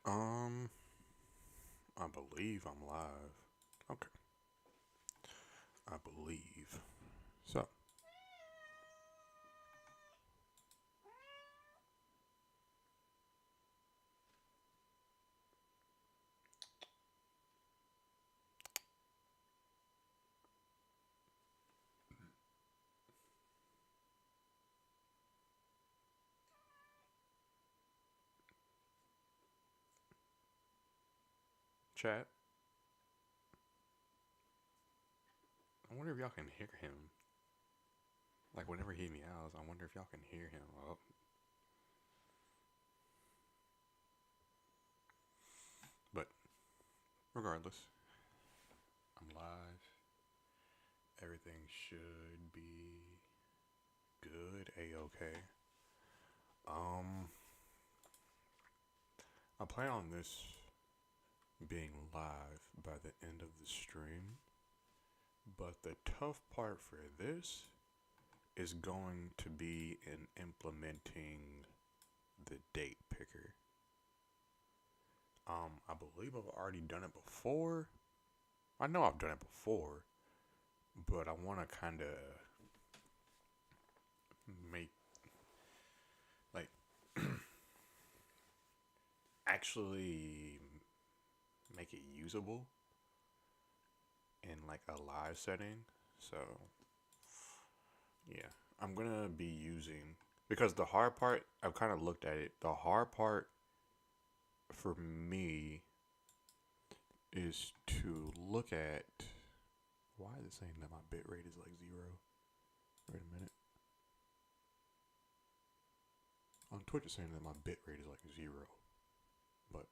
Um, I believe I'm live. Okay, I believe. So, chat. I wonder if y'all can hear him. Like whenever he meows, I wonder if y'all can hear him. Oh, but regardless, I'm live. Everything should be good. A-okay. Um, I plan on this being live by the end of the stream, but the tough part for this is going to be in implementing the date picker. I believe I've already done it before. I know I've done it before, but I want to kind of make like actually make it usable in like a live setting. So yeah, I'm gonna be using because the hard part I've kind of looked at it. The hard part for me is to look at why is it saying that my bit rate is like zero? Wait a minute. On Twitch it's saying that my bit rate is like zero. But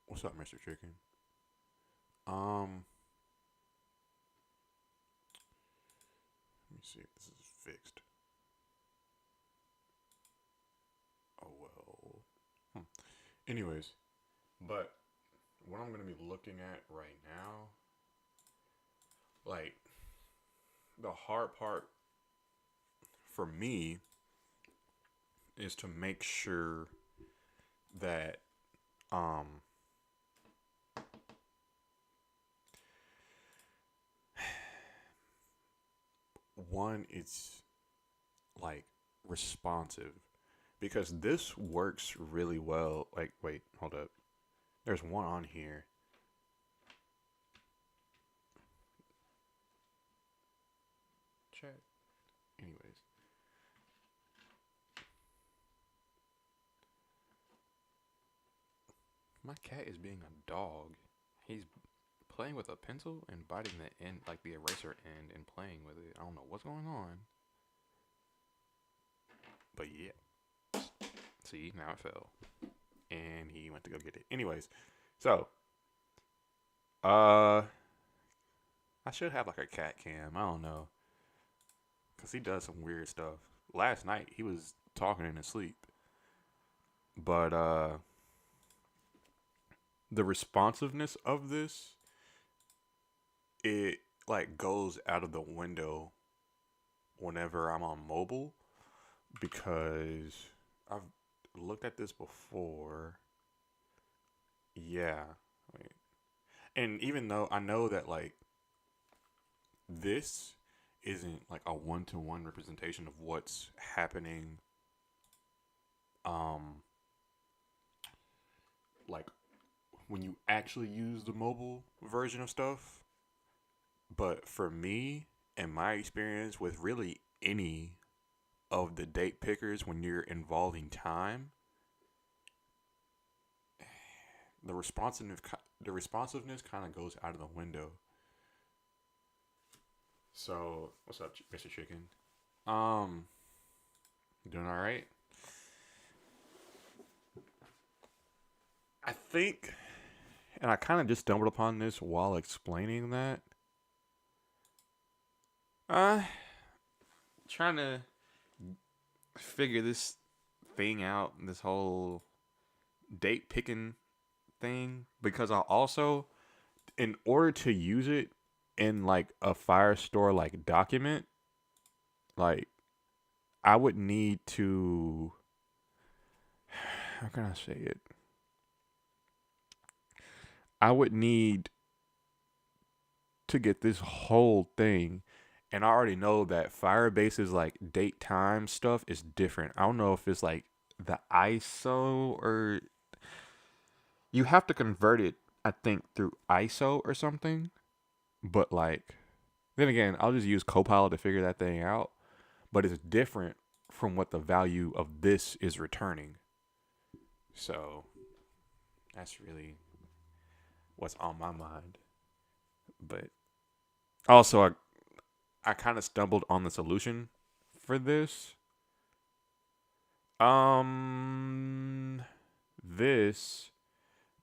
what's up, Mr. Chicken? Um let me see if this is fixed. Oh well. Anyways, but what I'm gonna be looking at right now, like the hard part for me is to make sure that um one it's like responsive because this works really well. Like wait, hold up. There's one on here. Chat. Anyways, my cat is being a dog. He's playing with a pencil and biting the end, like the eraser end, and playing with it. I don't know what's going on. But yeah, see, now it fell. And he went to go get it. Anyways, so, uh, I should have like a cat cam. I don't know. Because he does some weird stuff. Last night, he was talking in his sleep. But, the responsiveness of this, it like goes out of the window whenever I'm on mobile because I've looked at this before. Yeah. Wait. And even though I know that like this isn't like a one-to-one representation of what's happening um like when you actually use the mobile version of stuff, but for me and my experience with really any of the date pickers when you're involving time, the responsiveness kind of goes out of the window. So, what's up, Mr. Chicken? Um, doing all right? I think, and I kind of just stumbled upon this while explaining that. Uh, trying to figure this thing out, this whole date picking thing, because I also, in order to use it in like a Firestore like document, like I would need to how can I say it? I would need to get this whole thing. And I already know that Firebase's like date time stuff is different. I don't know if it's like the ISO or you have to convert it, I think, through ISO or something. But like, then again, I'll just use Copilot to figure that thing out. But it's different from what the value of this is returning. So that's really what's on my mind. But also, I kind of stumbled on the solution for this. Um, this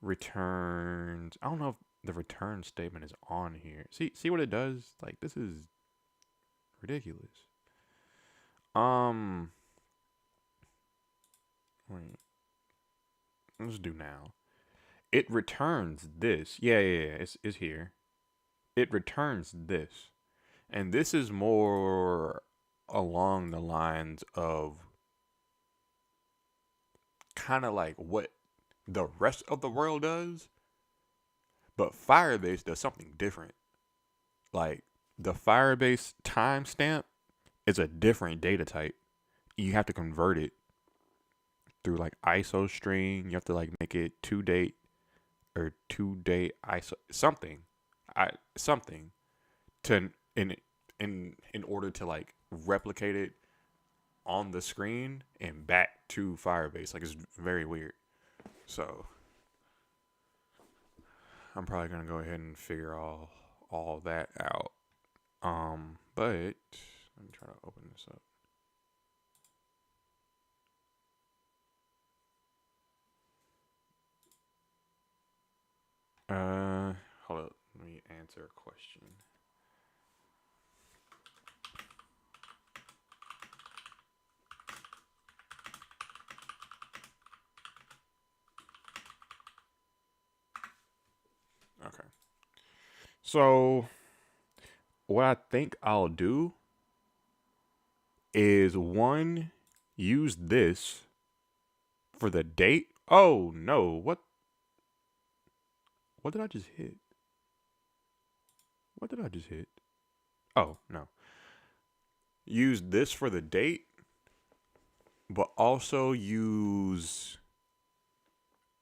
returns. I don't know if the return statement is on here. See what it does? Like this is ridiculous. Um, wait. Let's do now. It returns this. Yeah. It's here. It returns this, and this is more along the lines of kind of like what the rest of the world does, but Firebase does something different. Like the Firebase timestamp is a different data type. You have to convert it through like ISO string. You have to like make it to date or to date ISO something. Something to in order to like replicate it on the screen and back to Firebase. Like it's very weird. So I'm probably gonna go ahead and figure all that out. But let me try to open this up. Hold up. Let me answer a question. Okay. So what I think I'll do is one, use this for the date. Oh no, what did I just hit? What did I just hit? Oh no. Use this for the date, but also use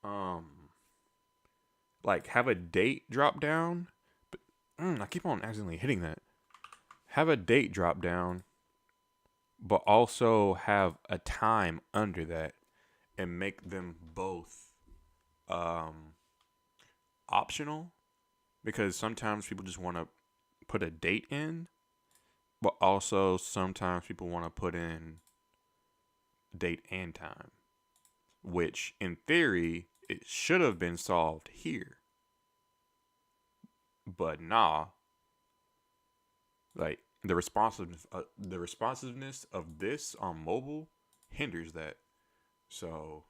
um like have a date drop down. But I keep on accidentally hitting that. Have a date drop down, but also have a time under that and make them both um optional because sometimes people just want to put a date in, but also sometimes people want to put in date and time, which in theory it should have been solved here. But nah, like the responsiveness of this on mobile hinders that. So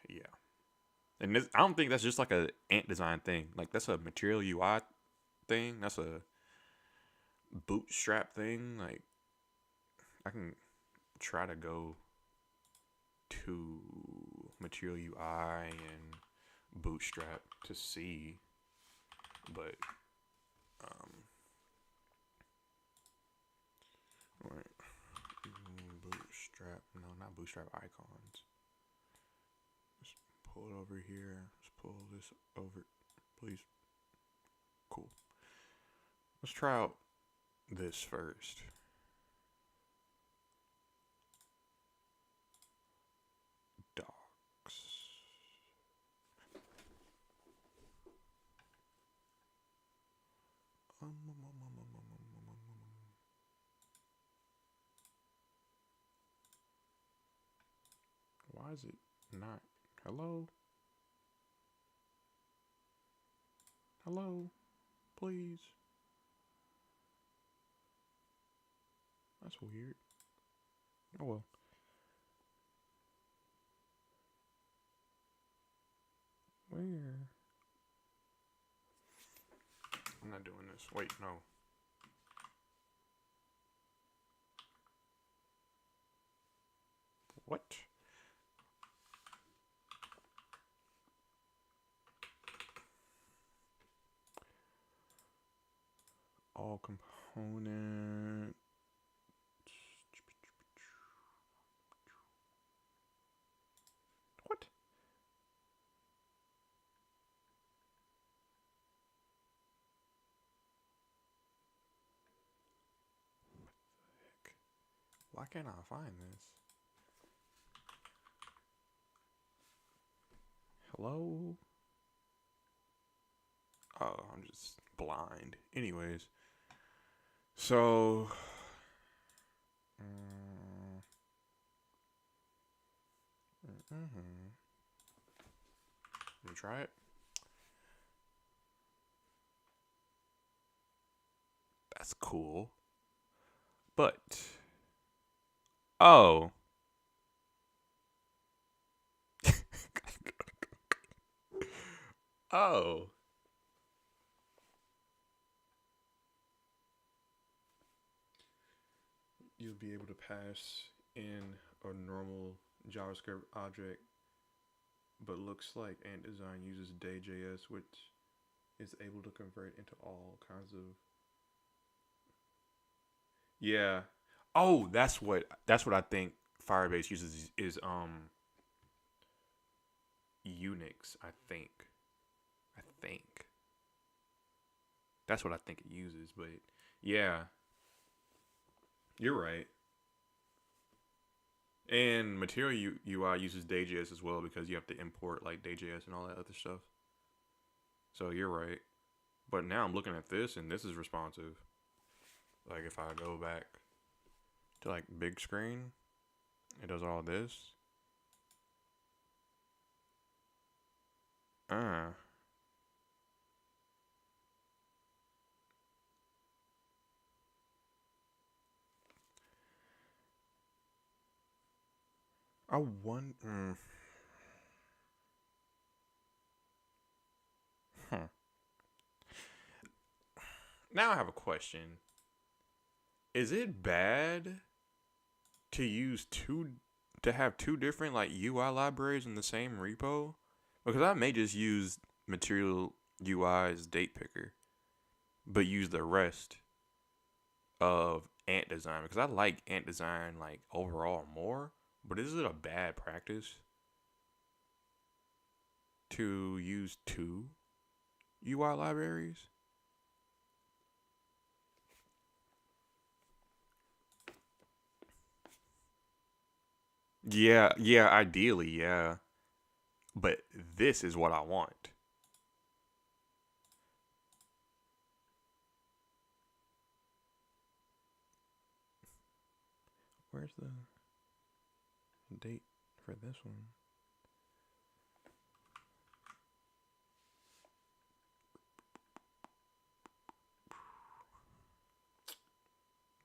yeah. And this, I don't think that's just like a ant design thing. Like that's a material UI thing. That's a bootstrap thing. Like I can try to go to material UI and bootstrap to see, but right. Bootstrap. No, not bootstrap icons. Just pull it over here. Let's pull this over, please. Cool. Let's try out this first. Docs. Why is it not? Hello? Hello? Please? That's weird. Oh well. Where? I'm not doing this. Wait, no. What? All component. What? Heck? Why can't I find this? Hello? Oh, I'm just blind. Anyways, so let me try it. That's cool. But oh. Oh. You'll be able to pass in a normal JavaScript object, but looks like Ant Design uses Day.js, which is able to convert into all kinds of. Yeah. Oh, that's what I think Firebase uses is Unix, I think. I think. That's what I think it uses, but yeah. You're right. And Material UI uses Day.js as well because you have to import like Day.js and all that other stuff. So you're right. But now I'm looking at this and this is responsive. Like if I go back to like big screen, it does all this. Uh. I wonder. Huh. Now I have a question. Is it bad to use to have two different like UI libraries in the same repo? Because I may just use Material UI's date picker, but use the rest of Ant Design because I like Ant Design like overall more. But is it a bad practice to use two UI libraries? Yeah, yeah, ideally, yeah. But this is what I want. Where's the date for this one?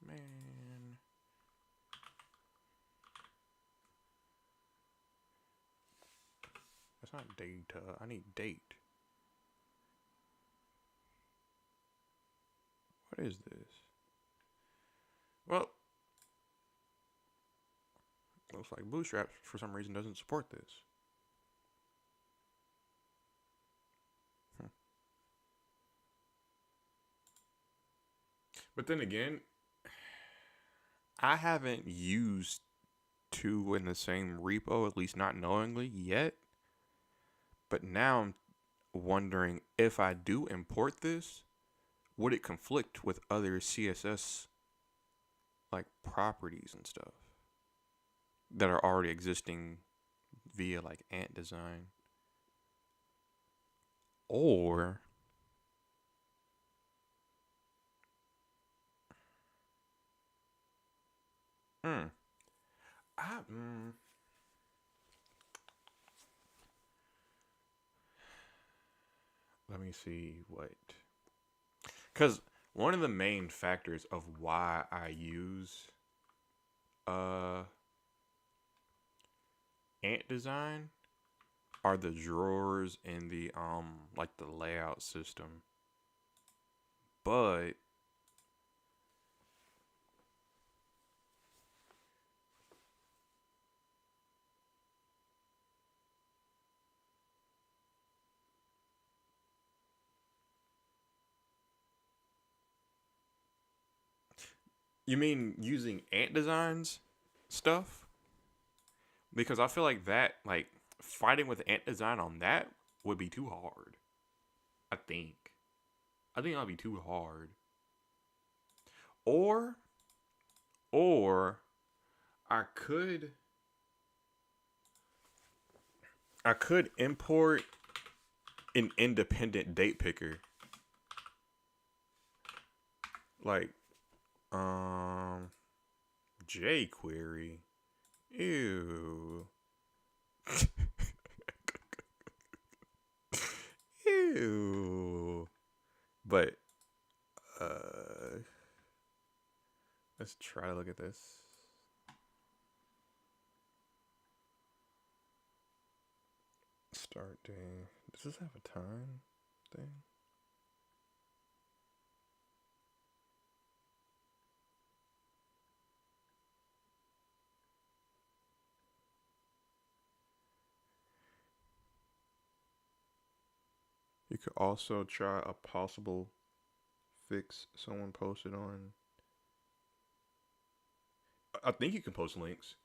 Man. That's not data. I need date. What is this? Well, looks like Bootstrap for some reason doesn't support this. Hmm. But then again, I haven't used two in the same repo, at least not knowingly yet. But now I'm wondering if I do import this, would it conflict with other CSS like properties and stuff that are already existing via like Ant Design? Or hmm, I, let me see what. Because one of the main factors of why I use uh Ant Design are the drawers in the like the layout system. But You mean using ant designs stuff? Because I feel like that, like fighting with ant design on that would be too hard. I think. I think that'd be too hard. Or, or I could, I could import an independent date picker, like um jQuery. Ew. Ew. But uh let's try to look at this. Start day. Does this have a time thing? You could also try a possible fix someone posted on. I think you can post links.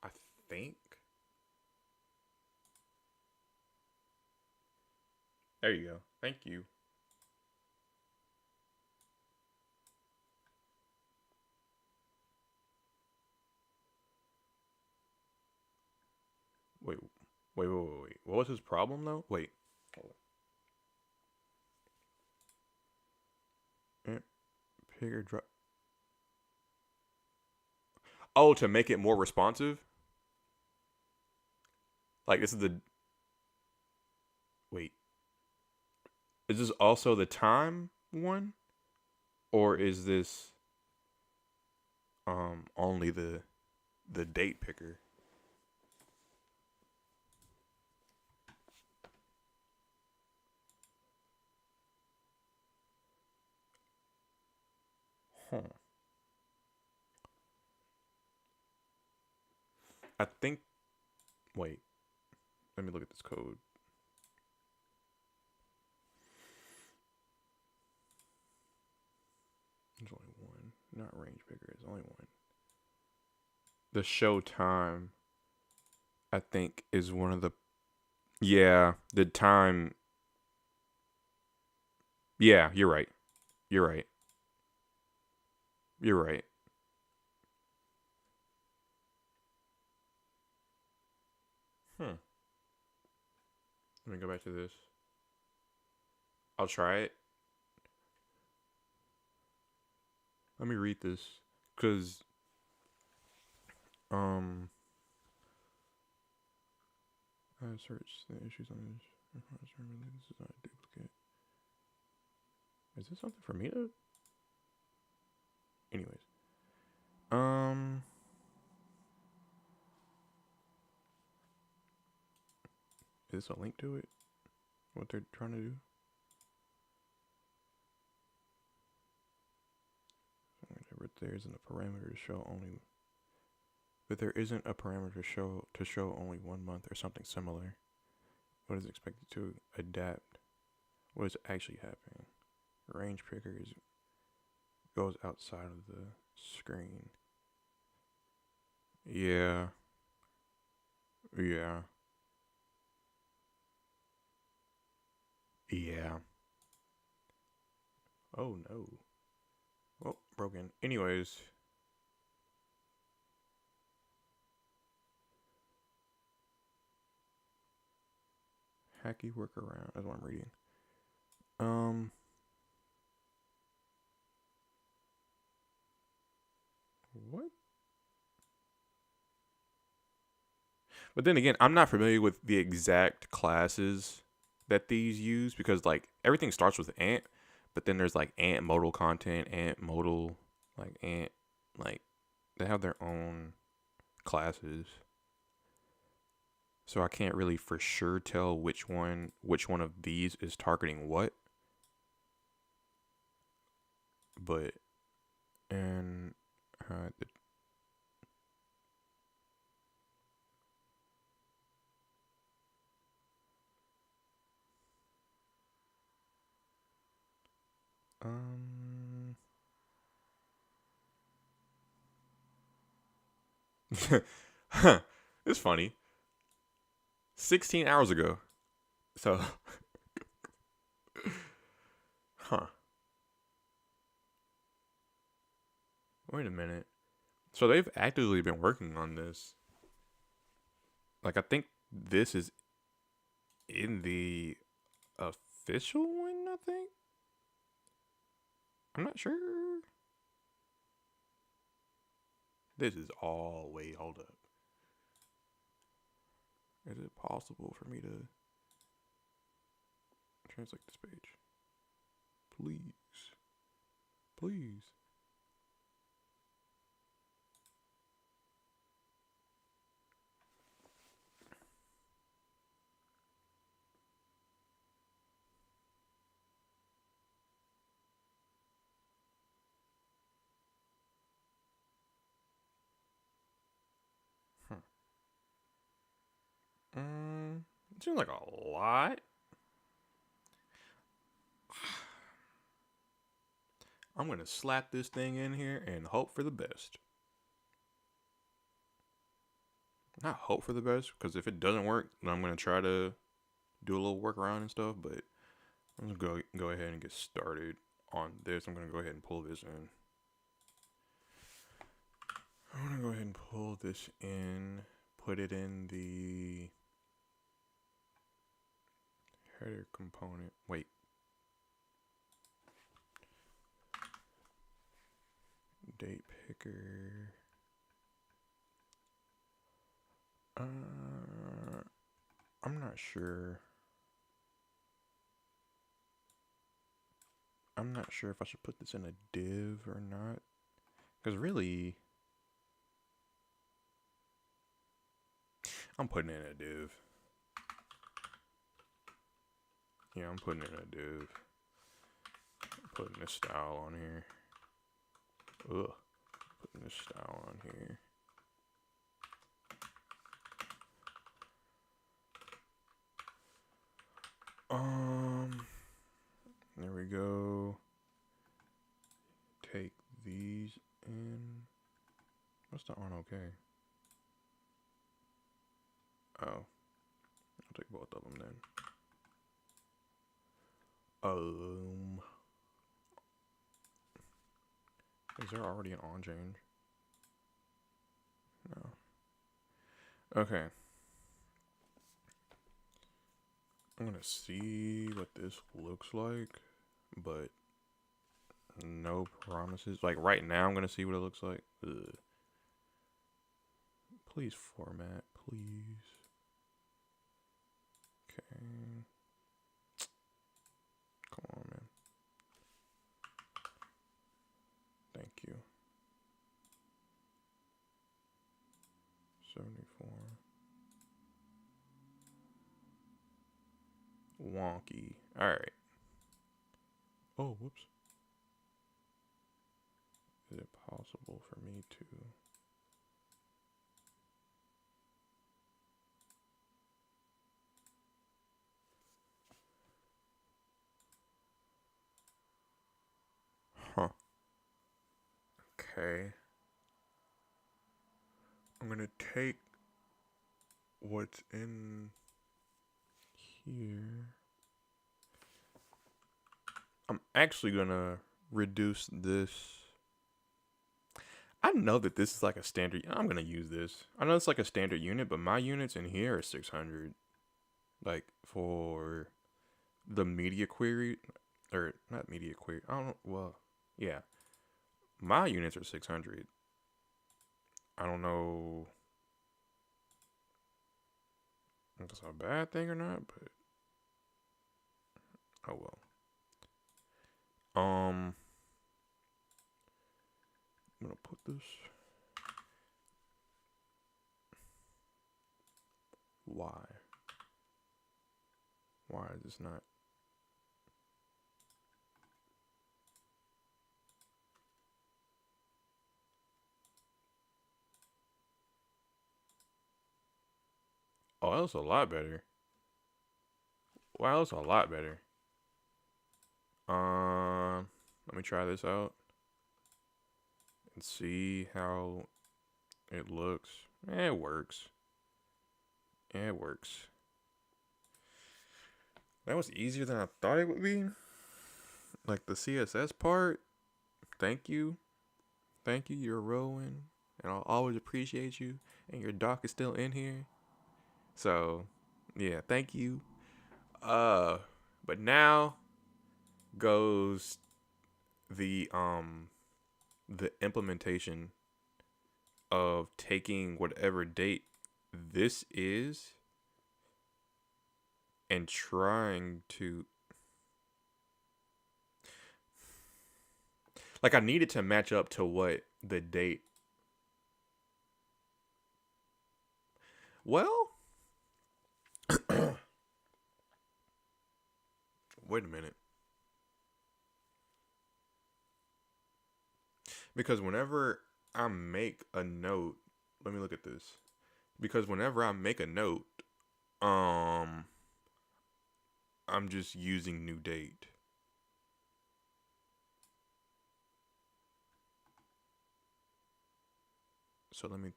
I think. There you go. Thank you. Wait, wait. What was his problem though? Wait. Picker drop. Oh, to make it more responsive. Like this is the. Wait. Is this also the time one, or is this only the date picker? Huh. I think. Wait. Let me look at this code. There's only one. Not range picker. There's only one. The show time, I think, is one of the. Yeah, the time. Yeah, you're right. You're right. You're right. Hmm. Let me go back to this. I'll try it. Let me read this, cause um, I searched the issues on this. This is not a duplicate. Is this something for me to? Anyways, um, is this a link to it? What they're trying to do? But there isn't a parameter to show only. But there isn't a parameter to show only 1 month or something similar. What is expected to adapt? What is actually happening? Range picker goes outside of the screen. Yeah. Yeah. Yeah. Oh no. Well, broken. Anyways. Hacky workaround. That's what I'm reading. What? But then again, I'm not familiar with the exact classes that these use because like everything starts with ant, but then there's like ant modal content, ant modal, like ant, like they have their own classes. So I can't really for sure tell which one of these is targeting what. But and the um It's funny. 16 hours ago. So, huh. Wait a minute. So they've actively been working on this. Like, I think this is in the official one, I think. I'm not sure. This is all. Wait, hold up. Is it possible for me to translate this page? Please. Please. It seems like a lot. I'm gonna slap this thing in here and hope for the best. Not hope for the best, because if it doesn't work, then I'm gonna try to do a little workaround and stuff. But I'm gonna go ahead and get started on this. I'm gonna go ahead and pull this in. I'm gonna go ahead and pull this in, put it in the header component. Wait. Date picker. I'm not sure. I'm not sure if I should put this in a div or not. Because really, I'm putting it in a div. Yeah, I'm putting it in a div. I'm putting this style on here. Ugh. Putting this style on here. There we go. Take these in. What's the on okay? Oh. I'll take both of them then. Is there already an on change? No. Okay. I'm gonna see what this looks like, but no promises. Like right now, I'm gonna see what it looks like. Ugh. Please format, please. Okay. Come on, man. Thank you. 74. Wonky. Alright. Oh, whoops. Is it possible for me to... Huh. Okay. I'm gonna take what's in here. I'm actually gonna reduce this. I know that this is like a standard. I'm gonna use this. I know it's like a standard unit, but my units in here are 600. Like for the media query, or not media query. I don't know. Well, yeah, my units are 600. I don't know if that's a bad thing or not, but oh well. I'm gonna put this. Why? Why is this not? Oh, that's a lot better. Wow, that's a lot better. Let me try this out and see how It looks. It works. It works. That was easier than I thought it would be. Like the CSS part. Thank you. Thank you. You're a real one. And I'll always appreciate you. And your doc is still in here. So, yeah, thank you. But now goes the implementation of taking whatever date this is and trying to, like, I needed to match up to what the date. Well, wait a minute. Because whenever I make a note, let me look at this. Because whenever I make a note, um, I'm just using new date. So let me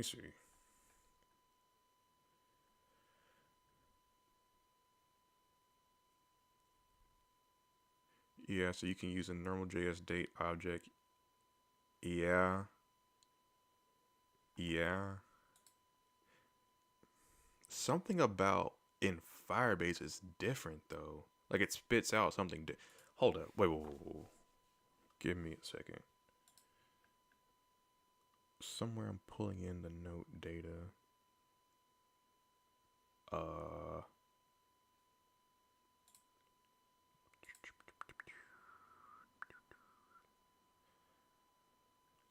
see. Yeah, so you can use a normal JS date object. Yeah. Yeah. Something about in Firebase is different though. Like it spits out something. Hold up. Wait. Give me a second. Somewhere I'm pulling in the note data. Uh.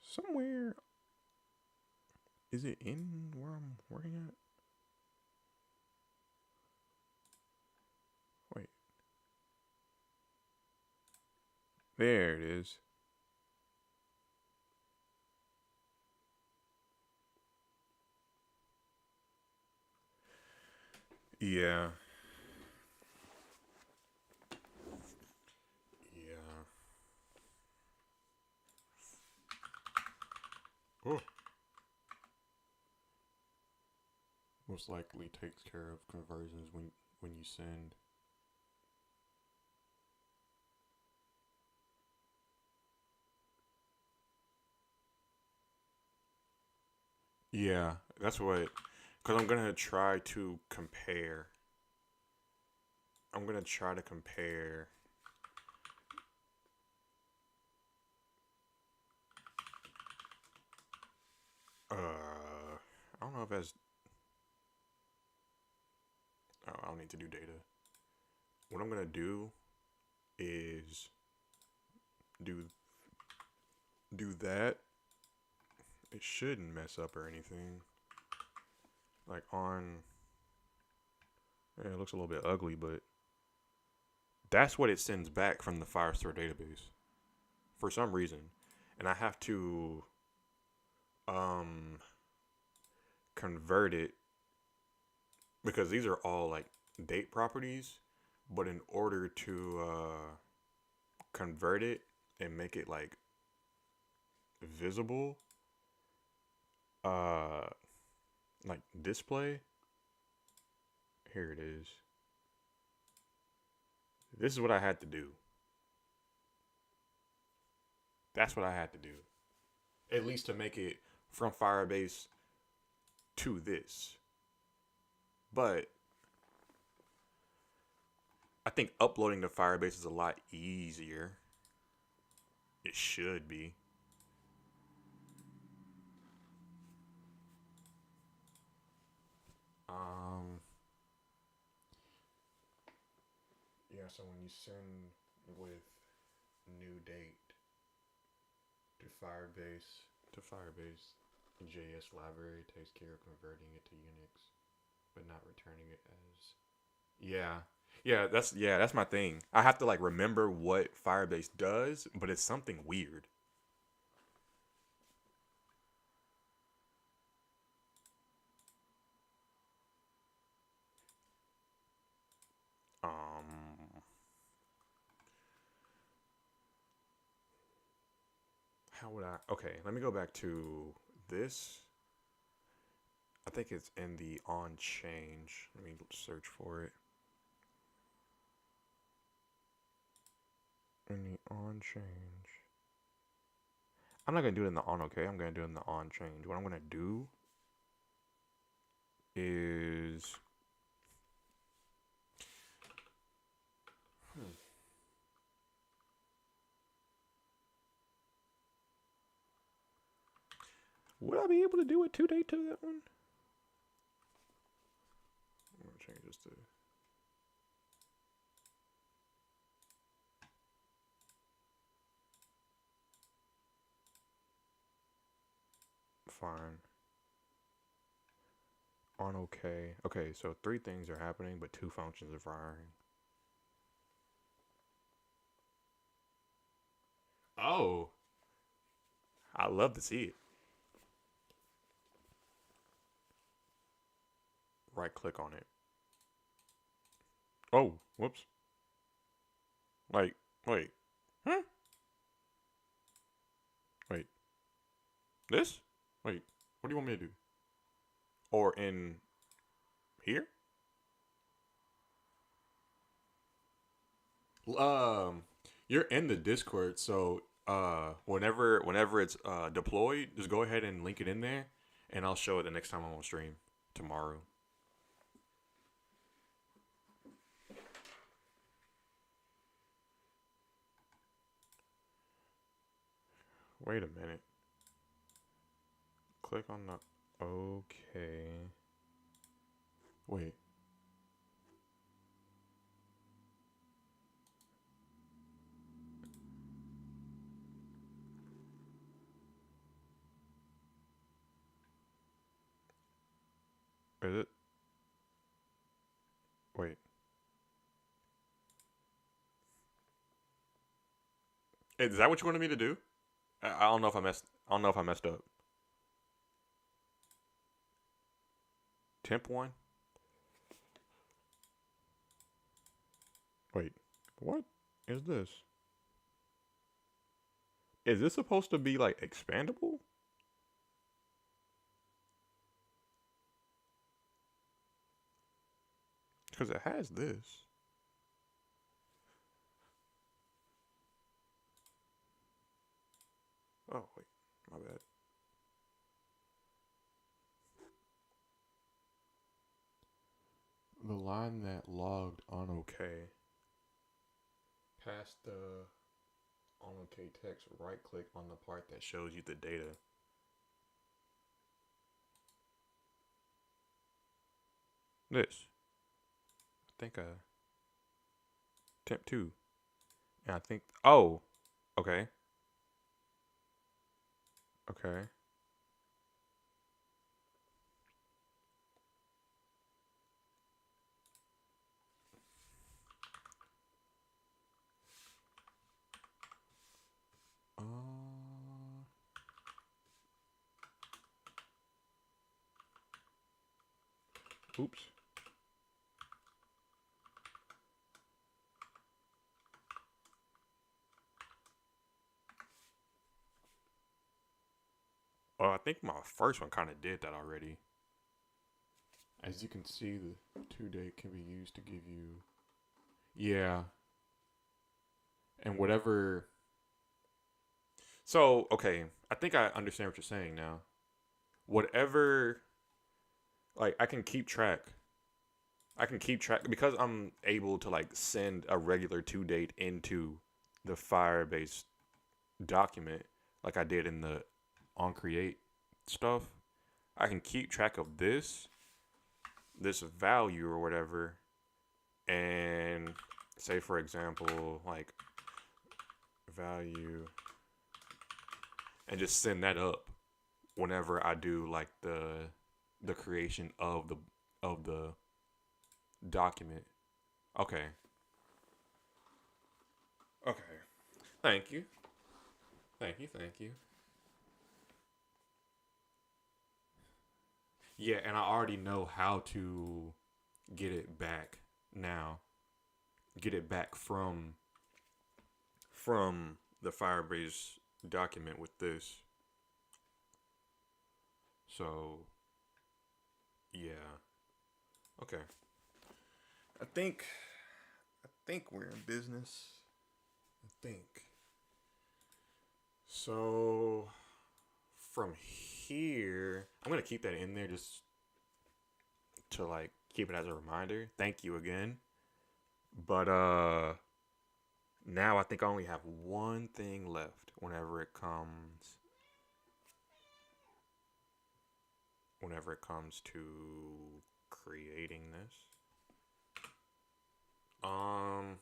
Somewhere. Is it in where I'm working at? Wait. There it is. Yeah. Yeah. Oh. Most likely takes care of conversions when you send. Yeah, that's what. Because I'm gonna try to compare. I'm gonna try to compare. I don't know if that's. Oh, I don't need to do data. What I'm gonna do is do that. It shouldn't mess up or anything. Like on. Yeah, it looks a little bit ugly, but that's what it sends back from the Firestore database for some reason, and I have to um convert it because these are all like date properties, but in order to convert it and make it like visible, uh like display, here it is. This is what I had to do. That's what I had to do. At least to make it from Firebase to this. But I think uploading to Firebase is a lot easier. It should be. Um yeah, so when you send with new date to Firebase, JS library takes care of converting it to Unix, but not returning it as. Yeah. Yeah, that's my thing. I have to like remember what Firebase does, but it's something weird. Um how would I? Okay, let me go back to this. I think it's in the on change. Let me search for it. In the on change. I'm not gonna do it in the on okay. I'm gonna do it in the on change. What I'm gonna do is would I be able to do a 2-day to that one? I'm gonna change this to fine. On okay. Okay, so 3 things are happening, but 2 functions are firing. Oh, I love to see it. Right click on it. Oh, whoops. Like, wait. Huh? Wait. This? Wait. What do you want me to do? Or in here? Um, you're in the Discord, so whenever it's deployed, just go ahead and link it in there, and I'll show it the next time I'm on stream tomorrow. Wait a minute. Click on the okay. Wait. Is it? Wait. Is that what you wanted me to do? I don't know if I messed. I don't know if I messed up. Temp one. Wait. What is this? Is this supposed to be like expandable? Because it has this. Oh, wait. My bad. The line that logged on OK. Past the on OK text, right click on the part that shows you the data. This. I think temp 2. And I think, oh, okay. Okay. Oops. Oh, I think my first one kind of did that already. As you can see, the 2-date can be used to give you, yeah, and whatever. So, okay, I think I understand what you're saying now. Whatever, like, I can keep track. I can keep track because I'm able to like send a regular 2-date into the Firebase document, like I did in the on create stuff. I can keep track of this value or whatever, and say for example like value, and just send that up whenever I do like the creation of the document. Okay. Okay. Thank you. Thank you. Thank you. Yeah, and I already know how to get it back now. Get it back from the Firebase document with this. So, yeah. Okay. I think I think we're in business. I think. So, from here, I'm going to keep that in there just to like keep it as a reminder. Thank you again. But now I think I only have one thing left whenever it comes to creating this. Um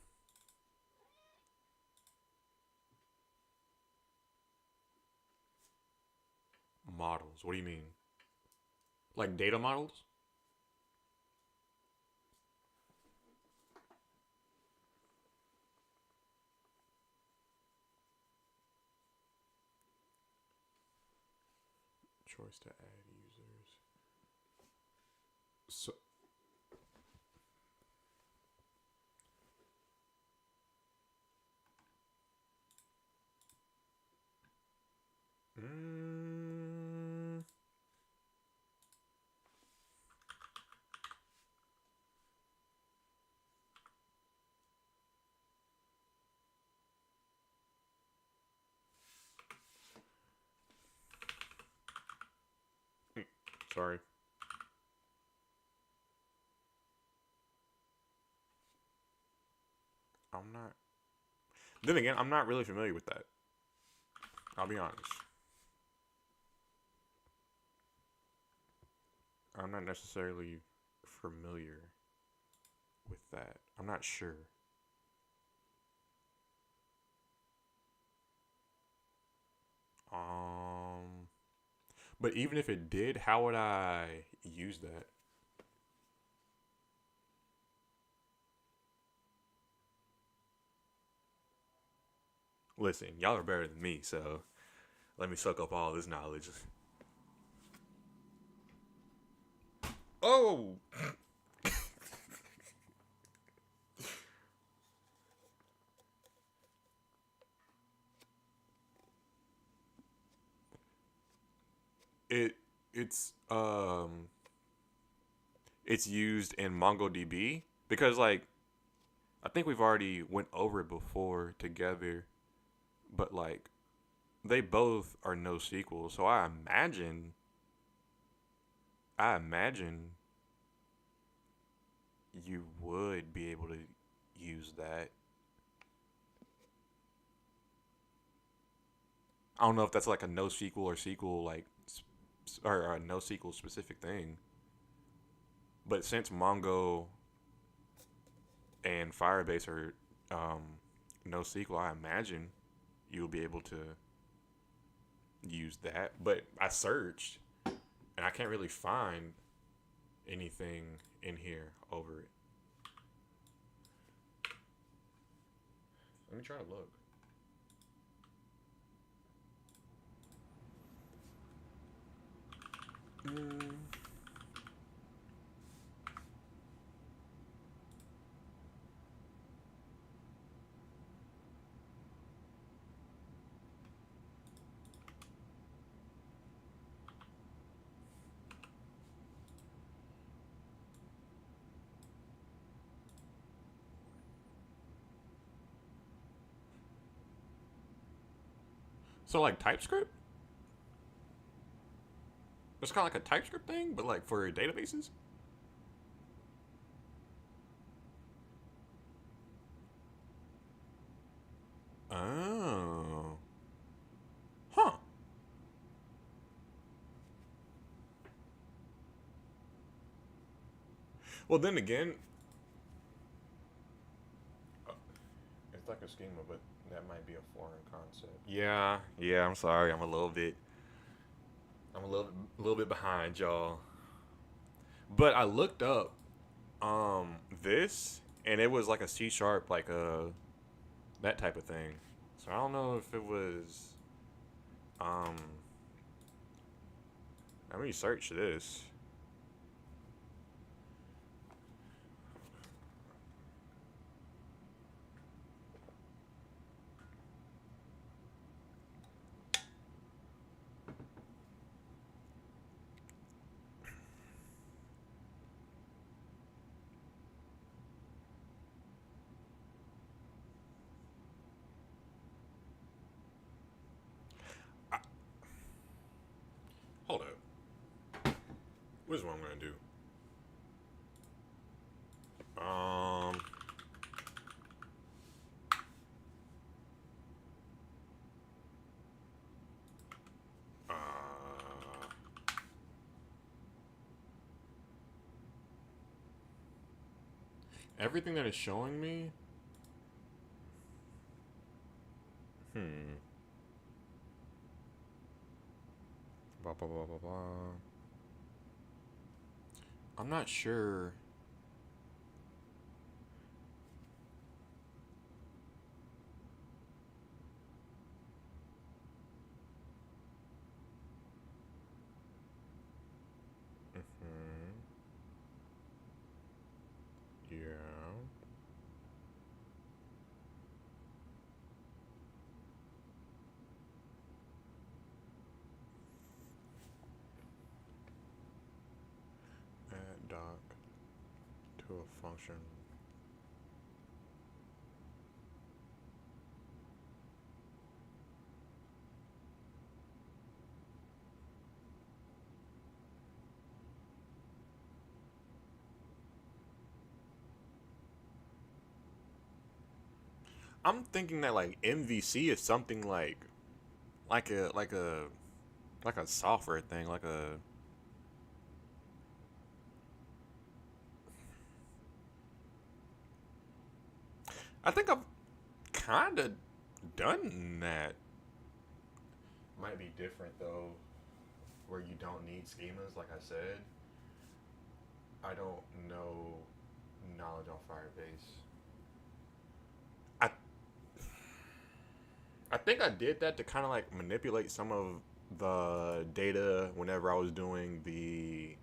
Models. What do you mean? Like data models? Choice to add users. So mm, sorry. I'm not Then again, I'm not really familiar with that. I'll be honest. I'm not necessarily familiar with that. I'm not sure. Um, but even if it did, how would I use that? Listen, y'all are better than me, so let me suck up all this knowledge. Oh, it it's it's used in MongoDB because like I think we've already went over it before together, but like they both are NoSQL, so I imagine you would be able to use that. I don't know if that's like a NoSQL or SQL like or a NoSQL specific thing, but since Mongo and Firebase are um, NoSQL, I imagine you'll be able to use that. But I searched and I can't really find anything in here over it. Let me try to look. Mm. So like TypeScript? It's kind of like a TypeScript thing, but like for databases. Oh, huh. Well, then again, it's like a schema, but that might be a foreign concept. Yeah, yeah. I'm sorry. I'm a little bit behind, y'all. But I looked up this, and it was like a C sharp, like that type of thing. So I don't know if it was um. Let me search this. is what I'm gonna do. Um, uh, everything that is showing me. Hmm. Blah, blah, blah, blah, blah. I'm not sure. Hmm. Yeah. Add doc to a function. I'm thinking that like MVC is something like a like a like a software thing, like a. I think I've kind of done that. Might be different though, where you don't need schemas. Like I said, I don't know knowledge on Firebase. I I think I did that to kind of like manipulate some of the data whenever I was doing the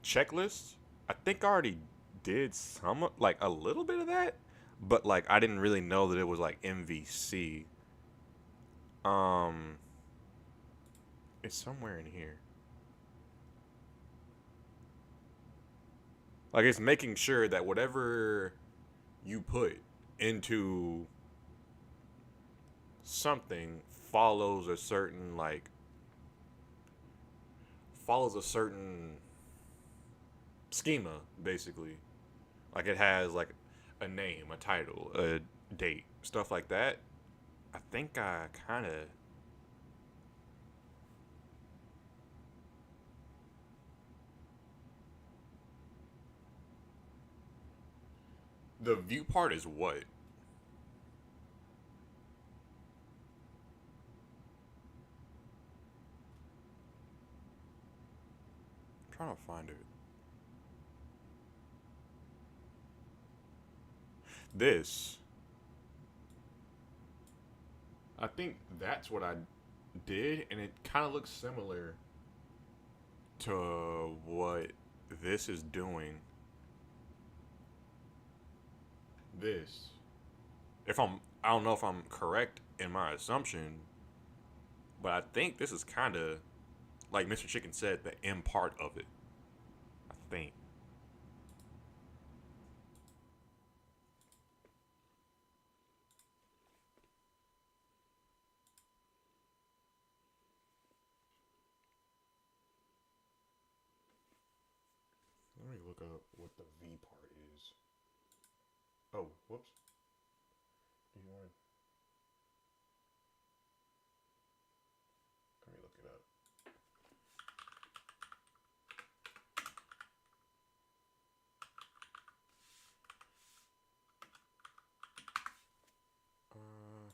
checklist. I think I already did some like a little bit of that, but like I didn't really know that it was like MVC. Um, it's somewhere in here. Like it's making sure that whatever you put into something follows a certain schema basically. Like it has like a name, a title, a date, stuff like that. I think I kind of the view part is what? I'm trying to find it. This. I think that's what I did, and it kind of looks similar to what this is doing. This. I don't know if I'm correct in my assumption, but I think this is kind of like Mr. Chicken said, the M part of it. I think. Let me look up what the V part is. Oh, whoops. Do you want? Let me look it up. Uh,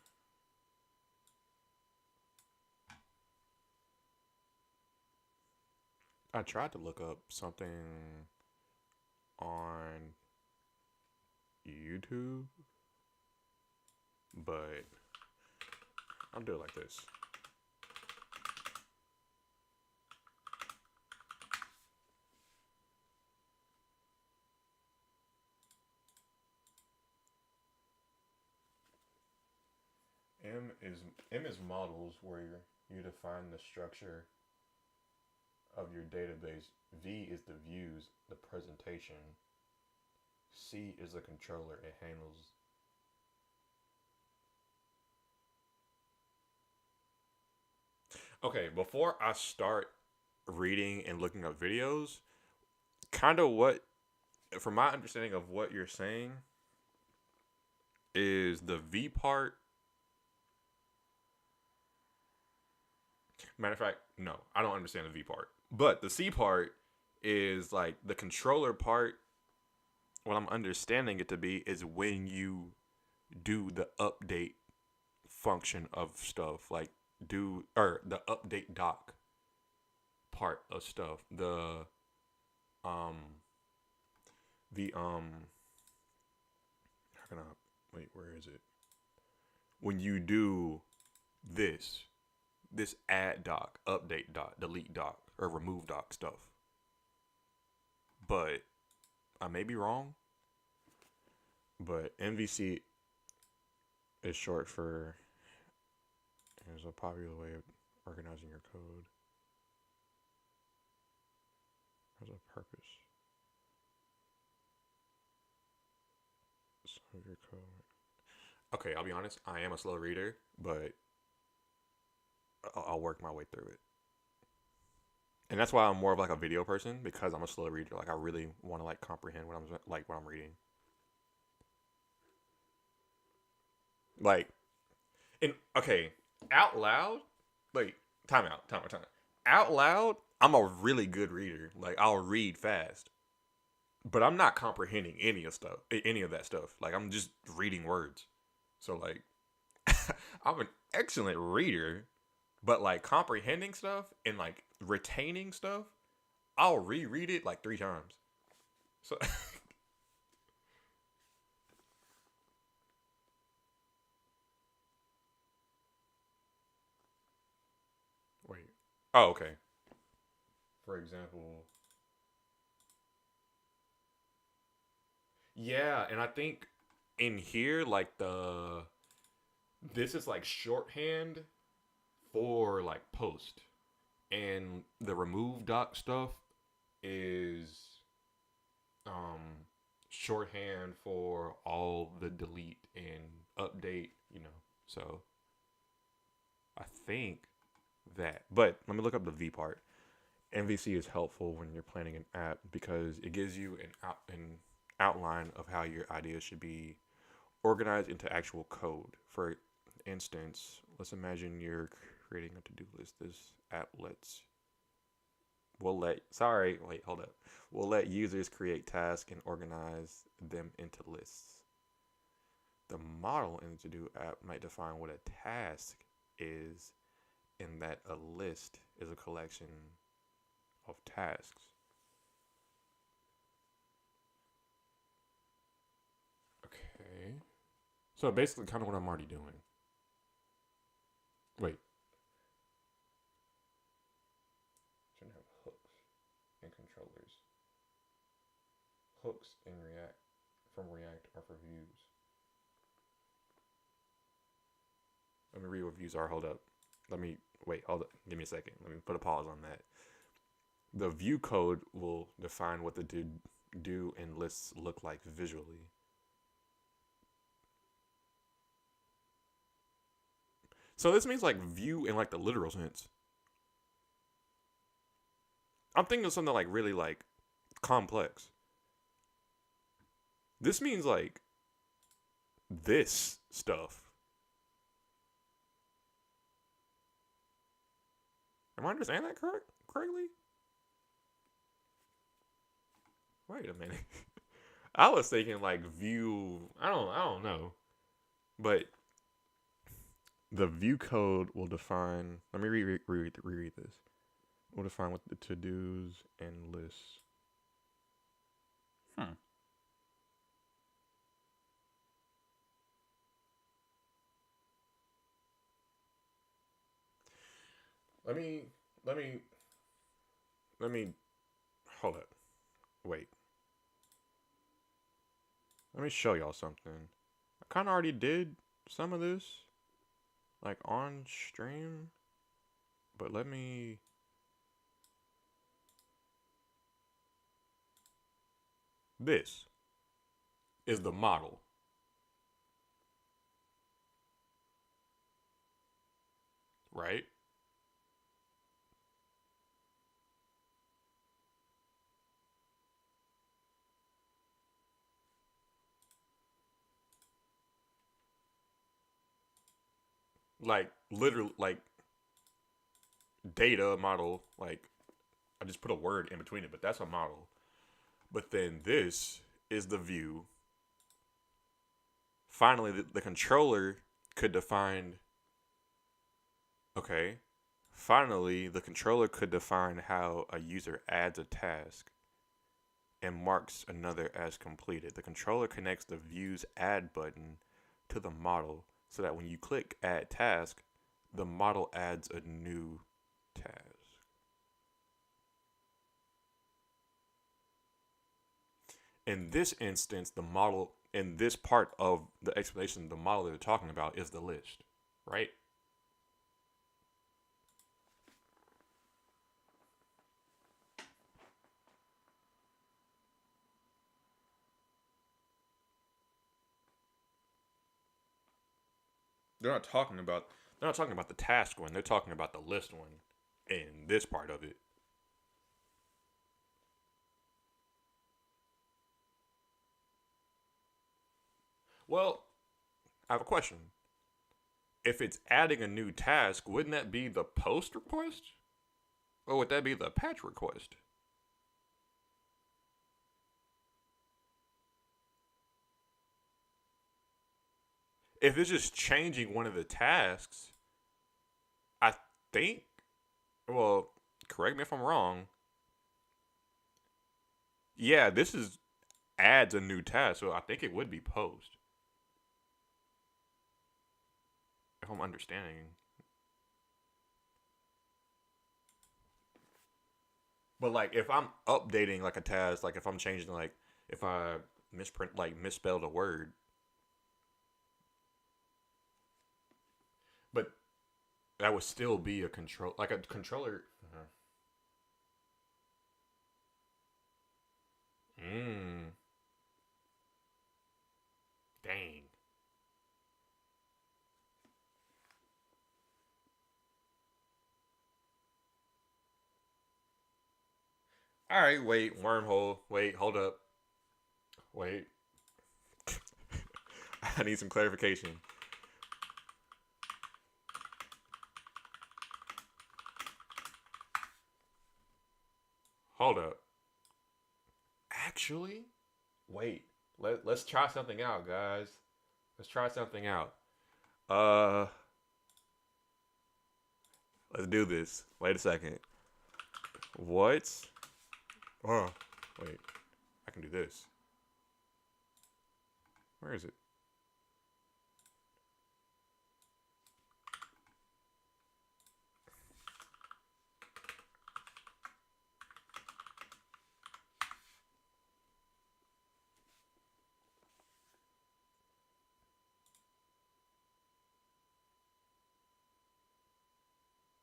I tried to look up something on YouTube, but I'll do it like this. M is models where you define the structure of your database. V is the views, the presentation. C is the controller. It handles. Okay, before I start reading and looking up videos, kind of what, from my understanding of what you're saying, is the V part. Matter of fact, no, I don't understand the V part. But the C part is like the controller part. What I'm understanding it to be is when you do the update function of stuff, like do or the update dock part of stuff. Um the how can I wait? Where is it? When you do this this add doc, update doc, delete doc, or remove doc stuff. But I may be wrong. But MVC is short for is a popular way of organizing your code. Has a purpose. So your code. Okay, I'll be honest. I am a slow reader, but I'll work my way through it. And that's why I'm more of like a video person because I'm a slow reader. Like I really want to like comprehend what I'm reading. Like, and okay, out loud, like time out. Out loud, I'm a really good reader. Like I'll read fast, but I'm not comprehending any of that stuff. Like I'm just reading words. So like, I'm an excellent reader, but like comprehending stuff and like retaining stuff, I'll reread it like 3 times. So wait. Oh, okay. For example, yeah, and I think in here like the this is like shorthand for like post, and the remove doc stuff is um shorthand for all the delete and update, So I think that, but let me look up the V part. MVC is helpful when you're planning an app because it gives you an outline of how your ideas should be organized into actual code. For instance, let's imagine you're creating a to-do list. This app lets will let sorry, wait, hold up. Will let users create tasks and organize them into lists. The model in the to-do app might define what a task is, and that a list is a collection of tasks. Okay. So basically kind of what I'm already doing. Wait. Shouldn't have hooks and controllers. Hooks in React from React are for views. Let me read what views are. Hold up. Let me wait. Hold up. Give me a second. Let me put a pause on that. The view code will define what the do and lists look like visually. So this means like view in like the literal sense. I'm thinking of something like really like complex. This means like this stuff. Am I understanding that correctly? Wait a minute. I was thinking like view. I don't know, but the view code will define. Let me reread this. Will define what the to dos and lists. Hmm. Let me let me let me hold up. Wait. Let me show y'all something. I kind of already did some of this, like on stream, but let me. This is the model, right? like literally like data model. Like I just put a word in between it, but that's a model. But then this is the view. Finally, the controller could define. Okay. Finally, the controller could define how a user adds a task and marks another as completed. The controller connects the view's add button to the model so that when you click add task, the model adds a new task. In this instance, the model, in this part of the explanation, the model that they're talking about is the list, right? They're not talking about they're not talking about the task one. They're talking about the list one in this part of it. Well, I have a question. If it's adding a new task, wouldn't that be the post request? Or would that be the patch request? If it's just changing one of the tasks, I think, well, correct me if I'm wrong. Yeah, this is adds a new task, so I think it would be post. If I'm understanding. But like if I'm updating like a task, like if I'm changing like if I misprint like misspelled a word, but that would still be a control like a controller. Mm, dang. All right, wait, wormhole. Wait, hold up. Wait. I need some clarification. Hold up. Actually, wait. Let's try something out, guys. Let's try something out. Uh, let's do this. Wait a second. What? Oh, wait. I can do this. Where is it?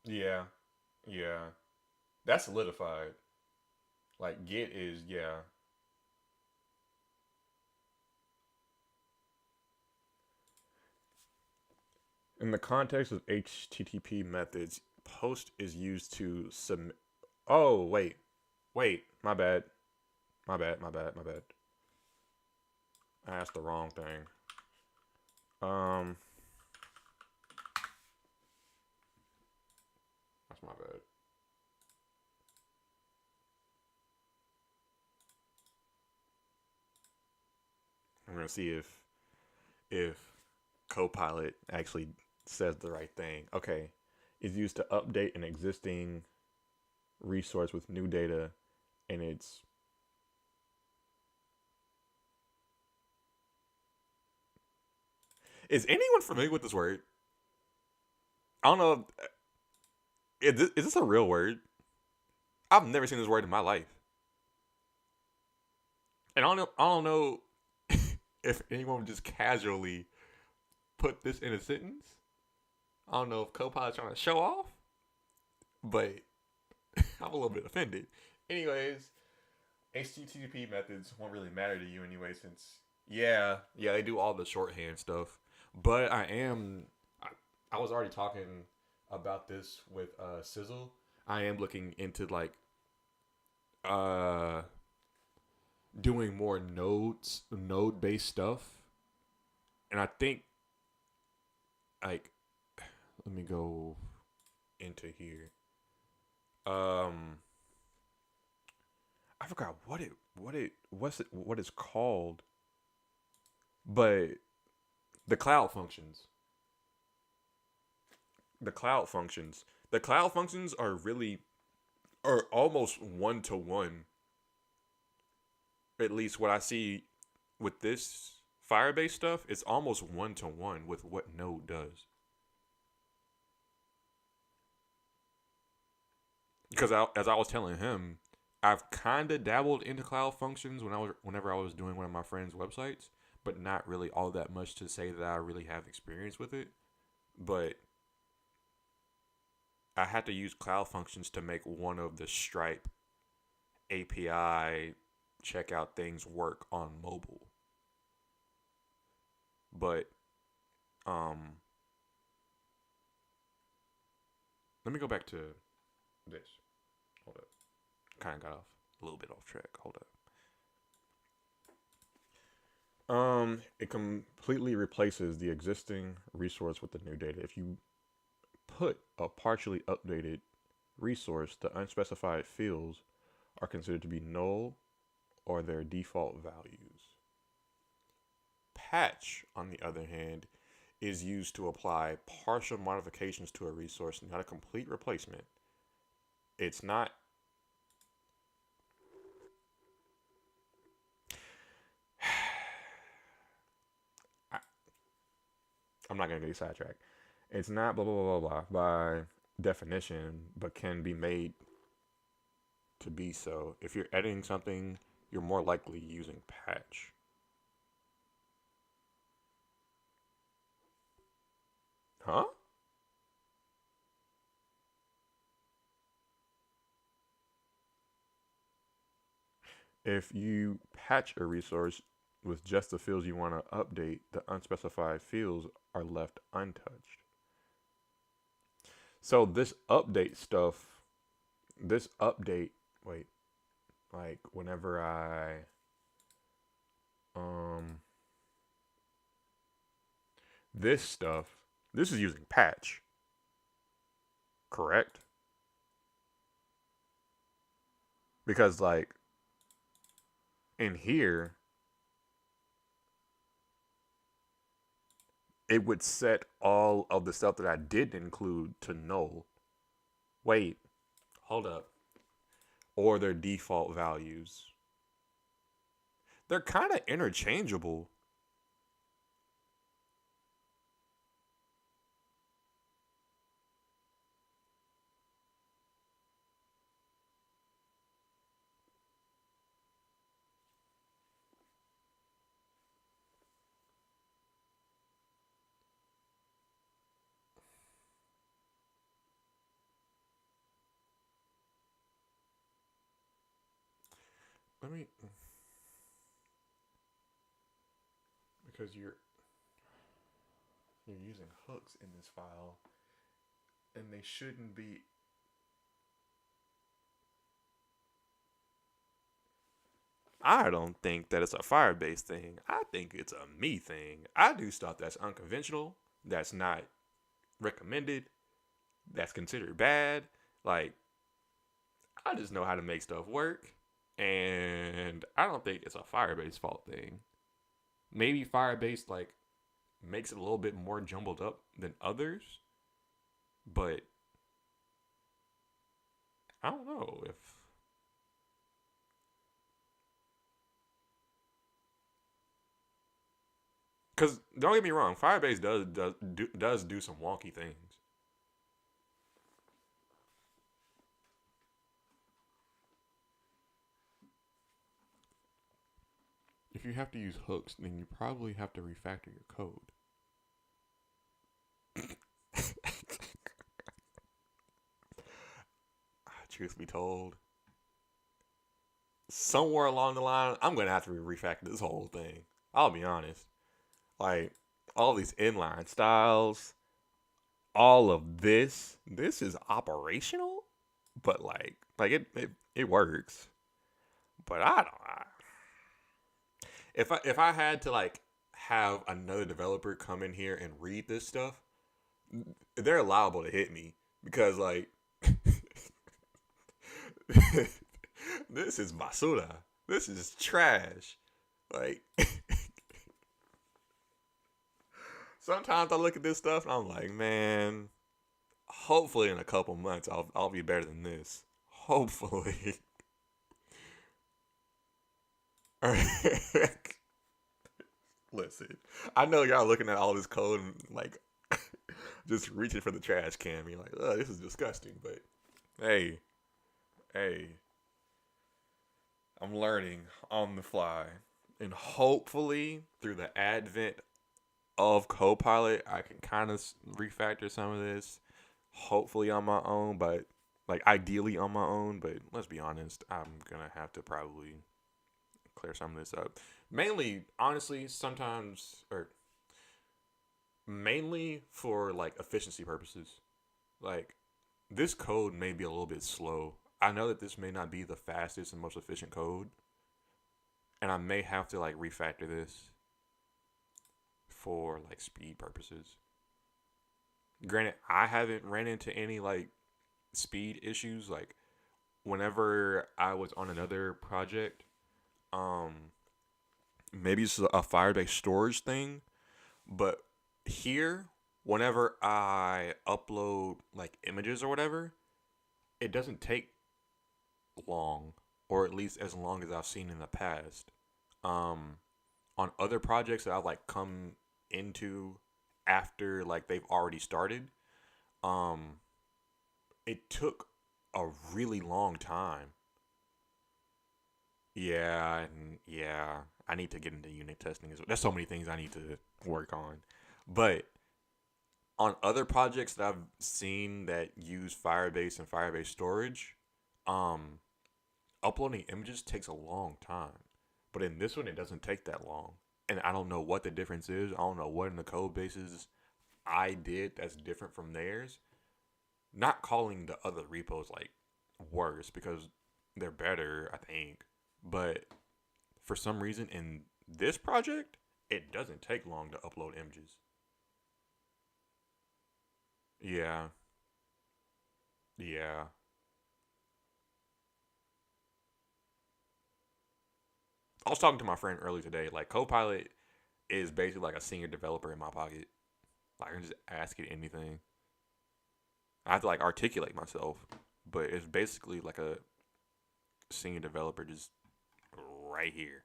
Yeah, yeah. That's solidified. Like get is yeah. In the context of HTTP methods, post is used to submit. Oh wait. My bad. My bad. I asked the wrong thing. Um, that's my bad. I'm gonna see if Copilot actually says the right thing. Okay, is used to update an existing resource with new data, and it's is anyone familiar with this word? I don't know. Is this a real word? I've never seen this word in my life, and I don't know if anyone would just casually put this in a sentence. I don't know if Copilot's trying to show off, but I'm a little bit offended. Anyways, HTTP methods won't really matter to you anyway, since yeah, they do all the shorthand stuff. But I was already talking about this with Sizzle. I am looking into like uh doing more node based stuff, and I think like let me go into here. Um, I forgot what it's called, but the cloud functions. The cloud functions. The cloud functions are almost one to one. At least what I see with this Firebase stuff, it's almost one to one with what Node does. Because as I was telling him, I've kind of dabbled into cloud functions whenever I was doing one of my friends' websites, but not really all that much to say that I really have experience with it. But I had to use cloud functions to make one of the Stripe API checkout things work on mobile. But um, let me go back to this. Hold up. Kind of got off a little bit off track. Hold up. It completely replaces the existing resource with the new data. If you put a partially updated resource, the unspecified fields are considered to be null or their default values. Patch, on the other hand, is used to apply partial modifications to a resource, not a complete replacement. It's not. I'm not going to get sidetracked. It's not blah, blah, blah, blah, blah by definition, but can be made to be so. If you're editing something, you're more likely using patch. Huh? If you patch a resource with just the fields you want to update, the unspecified fields are left untouched. So this update, wait, like whenever um, this stuff, this is using patch, correct? Because like in here, it would set all of the stuff that I did include to null. Wait, hold up. Or their default values. They're kind of interchangeable. Let me, because you're using hooks in this file, and they shouldn't be. I don't think that it's a Firebase thing. I think it's a me thing. I do stuff that's unconventional, that's not recommended, that's considered bad. Like, I just know how to make stuff work. And I don't think it's a Firebase fault thing. Maybe Firebase like makes it a little bit more jumbled up than others, but I don't know if because don't get me wrong, Firebase does do some wonky things. If you have to use hooks, then you probably have to refactor your code. Truth be told, somewhere along the line, I'm gonna have to refactor this whole thing. I'll be honest. Like all these inline styles, all of this is operational, but it works. But I don't. If I had to like have another developer come in here and read this stuff, they're liable to hit me because like this is basura. This is trash. Like sometimes I look at this stuff and I'm like, man, hopefully in a couple months I'll be better than this. Hopefully. All right. Listen, I know y'all looking at all this code and like just reaching for the trash can. You're like, oh, this is disgusting. But hey, hey, I'm learning on the fly. And hopefully, through the advent of Copilot, I can kind of refactor some of this. Hopefully on my own, but like ideally on my own. But let's be honest, I'm gonna have to probably clear some of this up. Mainly, honestly, sometimes or mainly for like efficiency purposes. Like this code may be a little bit slow. I know that this may not be the fastest and most efficient code, and I may have to like refactor this for like speed purposes. Granted, I haven't ran into any like speed issues. Like whenever I was on another project, um, maybe it's a Firebase storage thing, but here, whenever I upload like images or whatever, it doesn't take long, or at least as long as I've seen in the past. Um, on other projects that I've like come into after like they've already started, um, it took a really long time. Yeah, and yeah, I need to get into unit testing as well. There's so many things I need to work on, but on other projects that I've seen that use Firebase and Firebase storage, um, uploading images takes a long time. But in this one, it doesn't take that long. And I don't know what the difference is. I don't know what in the code bases I did that's different from theirs. Not calling the other repos like worse because they're better, I think. But for some reason in this project, it doesn't take long to upload images. Yeah, yeah. I was talking to my friend earlier today. Like Copilot is basically like a senior developer in my pocket. Like I can just ask it anything. I have to like articulate myself, but it's basically like a senior developer just right here.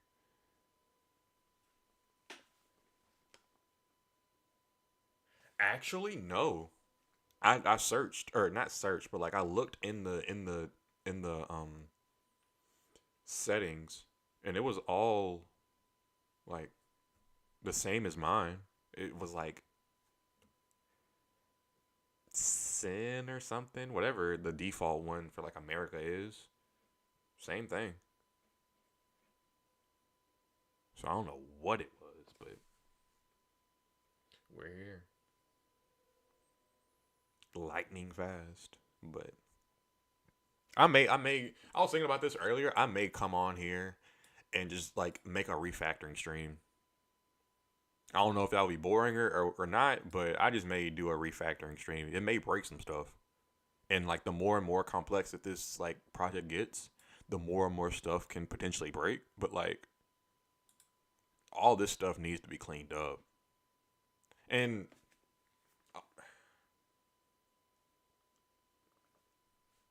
Actually, no. I searched or not searched, but like I looked in the settings, and it was all like the same as mine. It was like sin or something, whatever the default one for like America is. Same thing. So I don't know what it was, but we're here. Lightning fast. But I was thinking about this earlier. I may come on here and just like make a refactoring stream. I don't know if that would be boring or not, but I just may do a refactoring stream. It may break some stuff. And like the more and more complex that this like project gets, the more and more stuff can potentially break. But like all this stuff needs to be cleaned up. And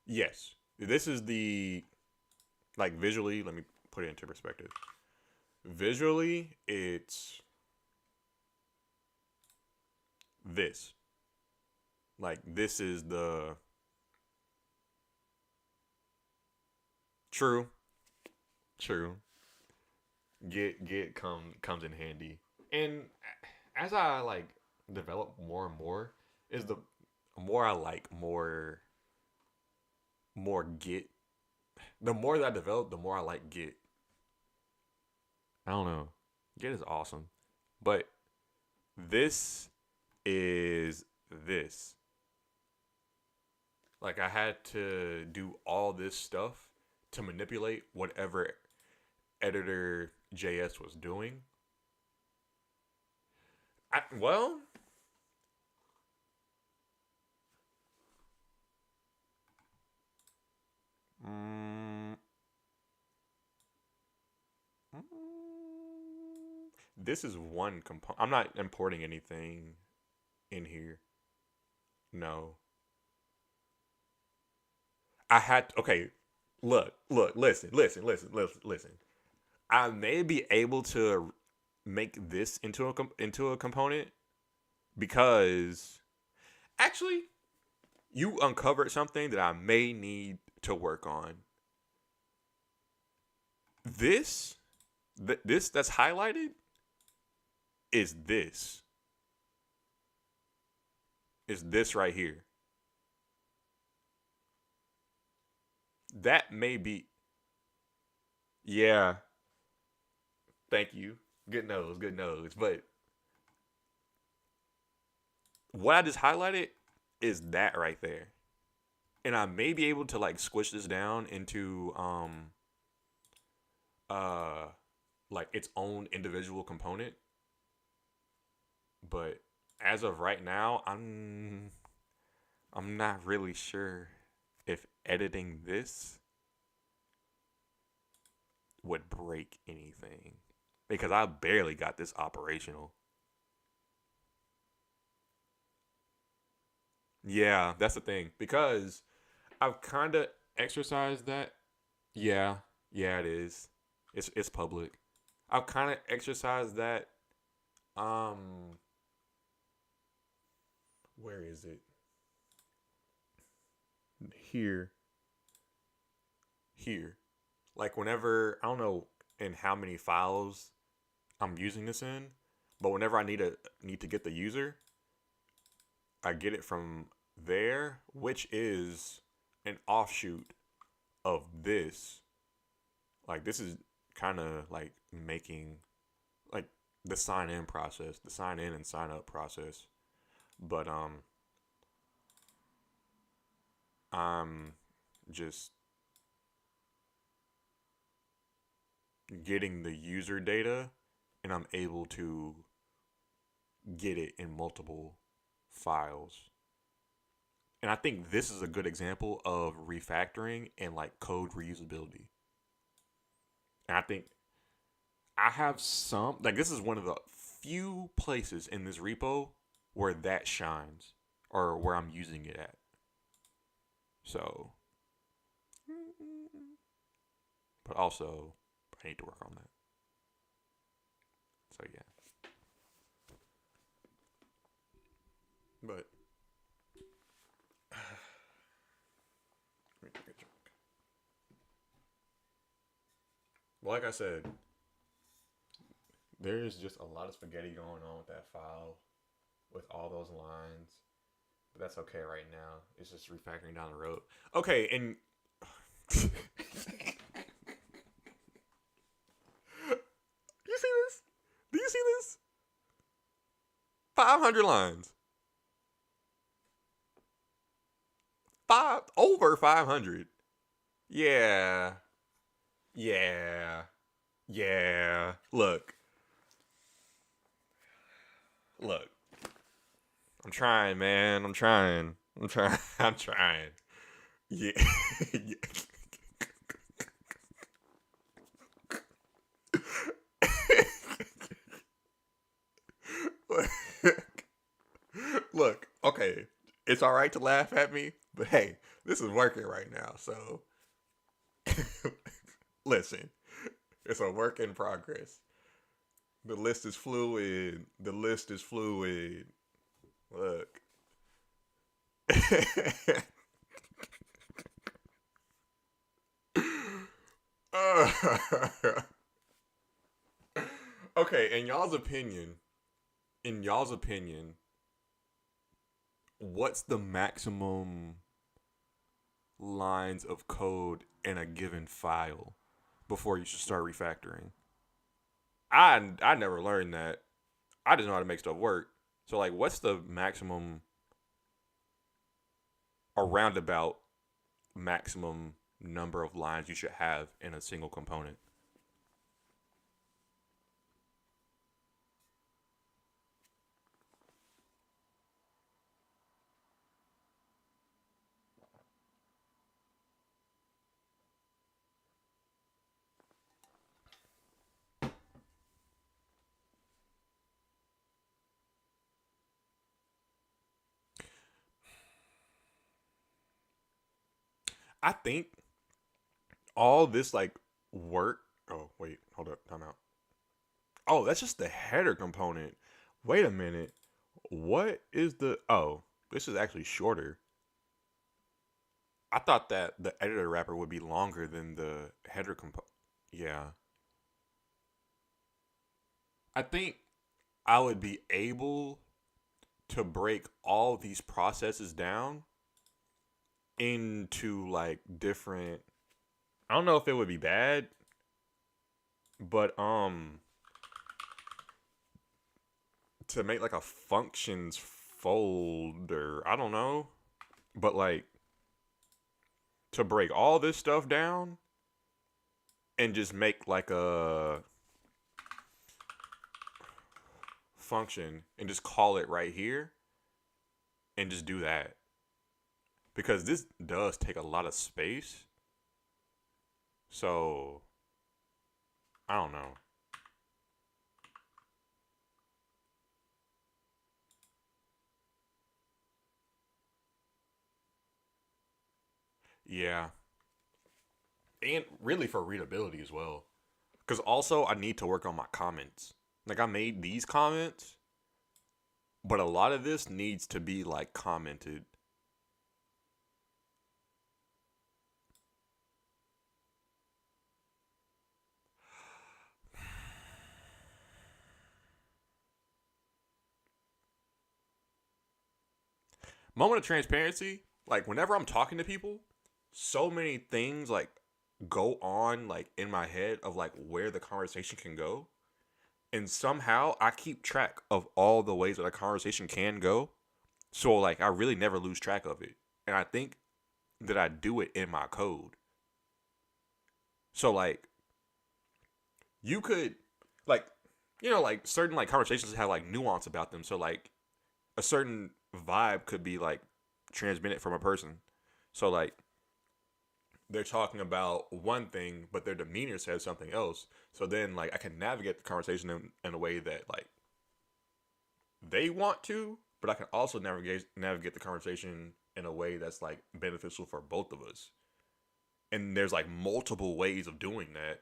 yes, this is the like visually, let me put it into perspective. Visually, it's this. Like this is the true, true. Get comes in handy. And as I like develop more and more, is the more I like more Git. The more that I develop, the more I like Git. I don't know. Git is awesome. But this is this. Like I had to do all this stuff to manipulate whatever editor JS was doing. Well, This is one component. I'm not importing anything in here. No. I had okay. Look, listen. I may be able to make this into a component because actually you uncovered something that I may need to work on. This this that's highlighted is this right here. That may be yeah. Thank you. Good nose. But what I just highlighted is that right there. And I may be able to like squish this down into uh like its own individual component. But as of right now, I'm not really sure if editing this would break anything because I barely got this operational. Yeah, that's the thing because I've kind of exercised that. Yeah, yeah, it is. It's public. I've kind of exercised that. Um, where is it? Here, here. Like whenever I don't know in how many files I'm using this in, but whenever I need to get the user, I get it from there, which is an offshoot of this. Like this is kind of like making like the sign in process, the sign in and sign up process. But I'm just getting the user data and I'm able to get it in multiple files. And I think this is a good example of refactoring and like code reusability. And I think I have some like this is one of the few places in this repo where that shines or where I'm using it at. So, but also I need to work on that. So yeah. But let me take a drink. Like I said, there is just a lot of spaghetti going on with that file, with all those lines. But that's okay right now. It's just refactoring down the road. Okay, and you see this? Do you see this? 500 lines. Over 500. Yeah. Yeah. Yeah. Look. I'm trying, man. I'm trying. I'm trying. I'm trying. Yeah. Look, okay. It's all right to laugh at me, but hey, this is working right now. So, listen, it's a work in progress. The list is fluid. The list is fluid. Look. Okay, in y'all's opinion, what's the maximum lines of code in a given file before you should start refactoring? I never learned that. I just know how to make stuff work. So like, what's the maximum, a roundabout maximum number of lines you should have in a single component? I think all this like work. Oh wait, hold up, time out. Oh, that's just the header component. Wait a minute. What is the? Oh, this is actually shorter. I thought that the editor wrapper would be longer than the header component. Yeah, I think I would be able to break all these processes down into like different. I don't know if it would be bad, but to make like a functions folder. I don't know, but like to break all this stuff down and just make like a function and just call it right here and just do that because this does take a lot of space. So I don't know. Yeah, and really for readability as well. Because also I need to work on my comments. Like I made these comments, but a lot of this needs to be like commented. Moment of transparency. Like whenever I'm talking to people, so many things like go on like in my head of like where the conversation can go. And somehow I keep track of all the ways that a conversation can go. So like I really never lose track of it. And I think that I do it in my code. So like you could like like certain like conversations have like nuance about them. So like a certain vibe could be like transmitted from a person. So like they're talking about one thing, but their demeanor says something else. So then like I can navigate the conversation in a way that like they want to, but I can also navigate the conversation in a way that's like beneficial for both of us. And there's like multiple ways of doing that,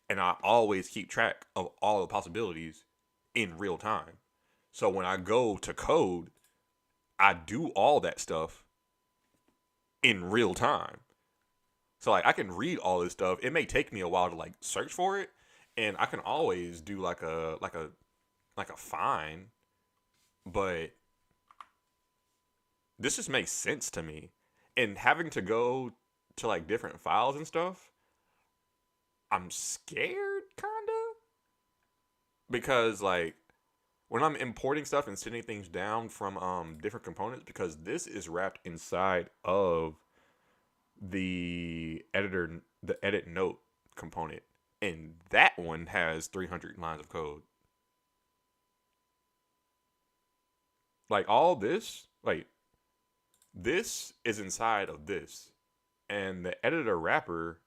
and I always keep track of all the possibilities in real time. So when I go to code, I do all that stuff in real time. So like I can read all this stuff. It may take me a while to like search for it, and I can always do like a find, but this just makes sense to me. And having to go to like different files and stuff, I'm scared kinda because like when I'm importing stuff and sending things down from different components, because this is wrapped inside of the edit note component, and that one has 300 lines of code. Like all this, like this is inside of this, and the editor wrapper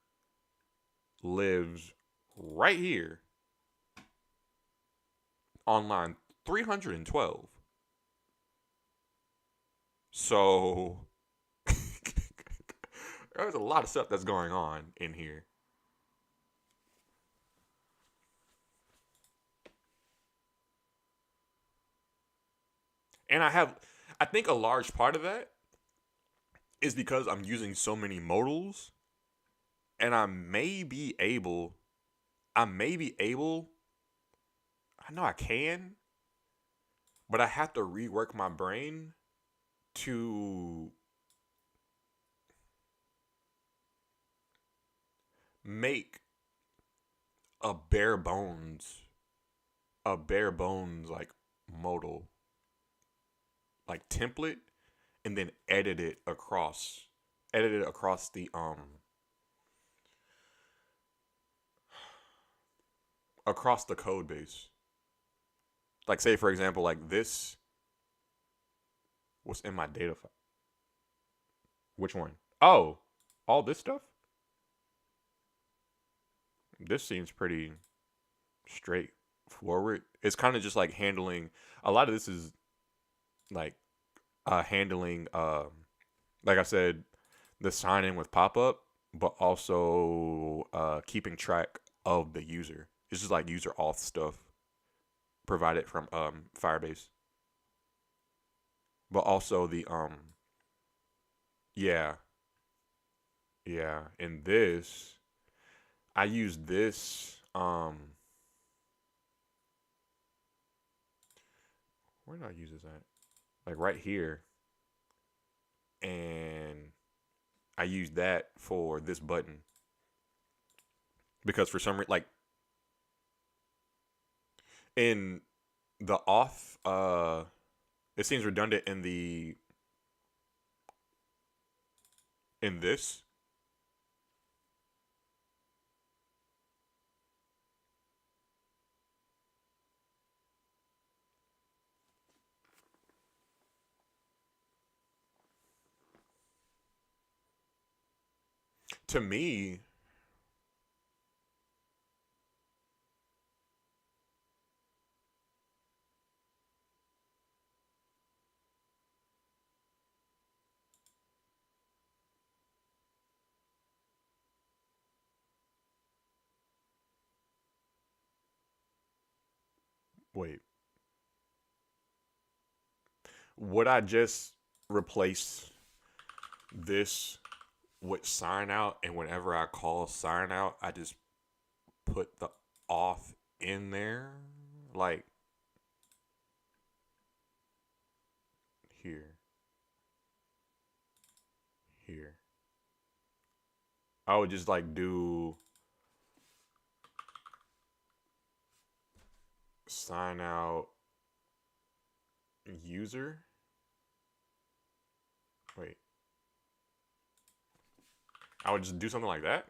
lives right here on line 312. So there's a lot of stuff that's going on in here. And I think a large part of that is because I'm using so many modals, and I may be able, I know I can, but I have to rework my brain to make a bare bones, like modal, like template, and then edit it across the across the code base. Like say for example, like this was in my data file. Which one? Oh, all this stuff? This seems pretty straightforward. It's kind of just like handling a lot of this is like handling like I said, the sign in with pop up, but also keeping track of the user. It's just like user auth stuff provided from Firebase, but also the yeah, yeah. In this, I use this where did I use this at? Like right here, and I use that for this button because for some reason, like in the auth, it seems redundant in this. To me, wait, would I just replace this with sign out, and whenever I call sign out, I just put the auth in there, like here, here. I would just like do sign out user. Wait, I would just do something like that.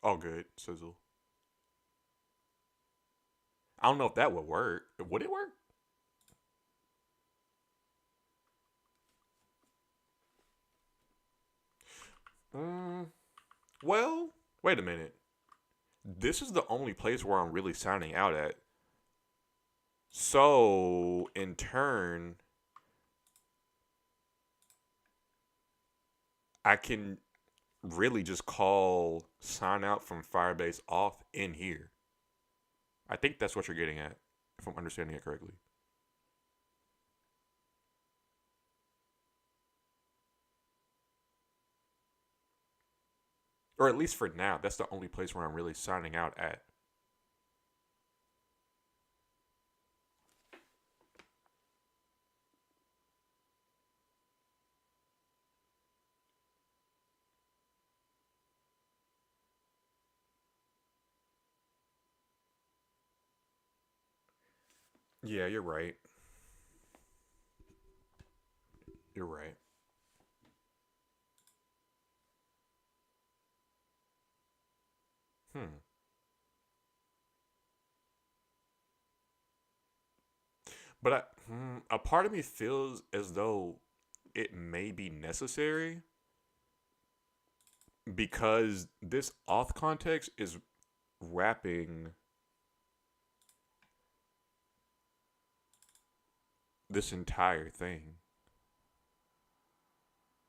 Oh, good, sizzle. I don't know if that would work. Would it work? Mm, well, wait a minute. This is the only place where I'm really signing out at. So, in turn, I can really just call sign out from Firebase off in here. I think that's what you're getting at, if I'm understanding it correctly. Or at least for now, that's the only place where I'm really signing out at. Yeah, you're right. You're right. Hmm. But a part of me feels as though it may be necessary because this auth context is wrapping this entire thing.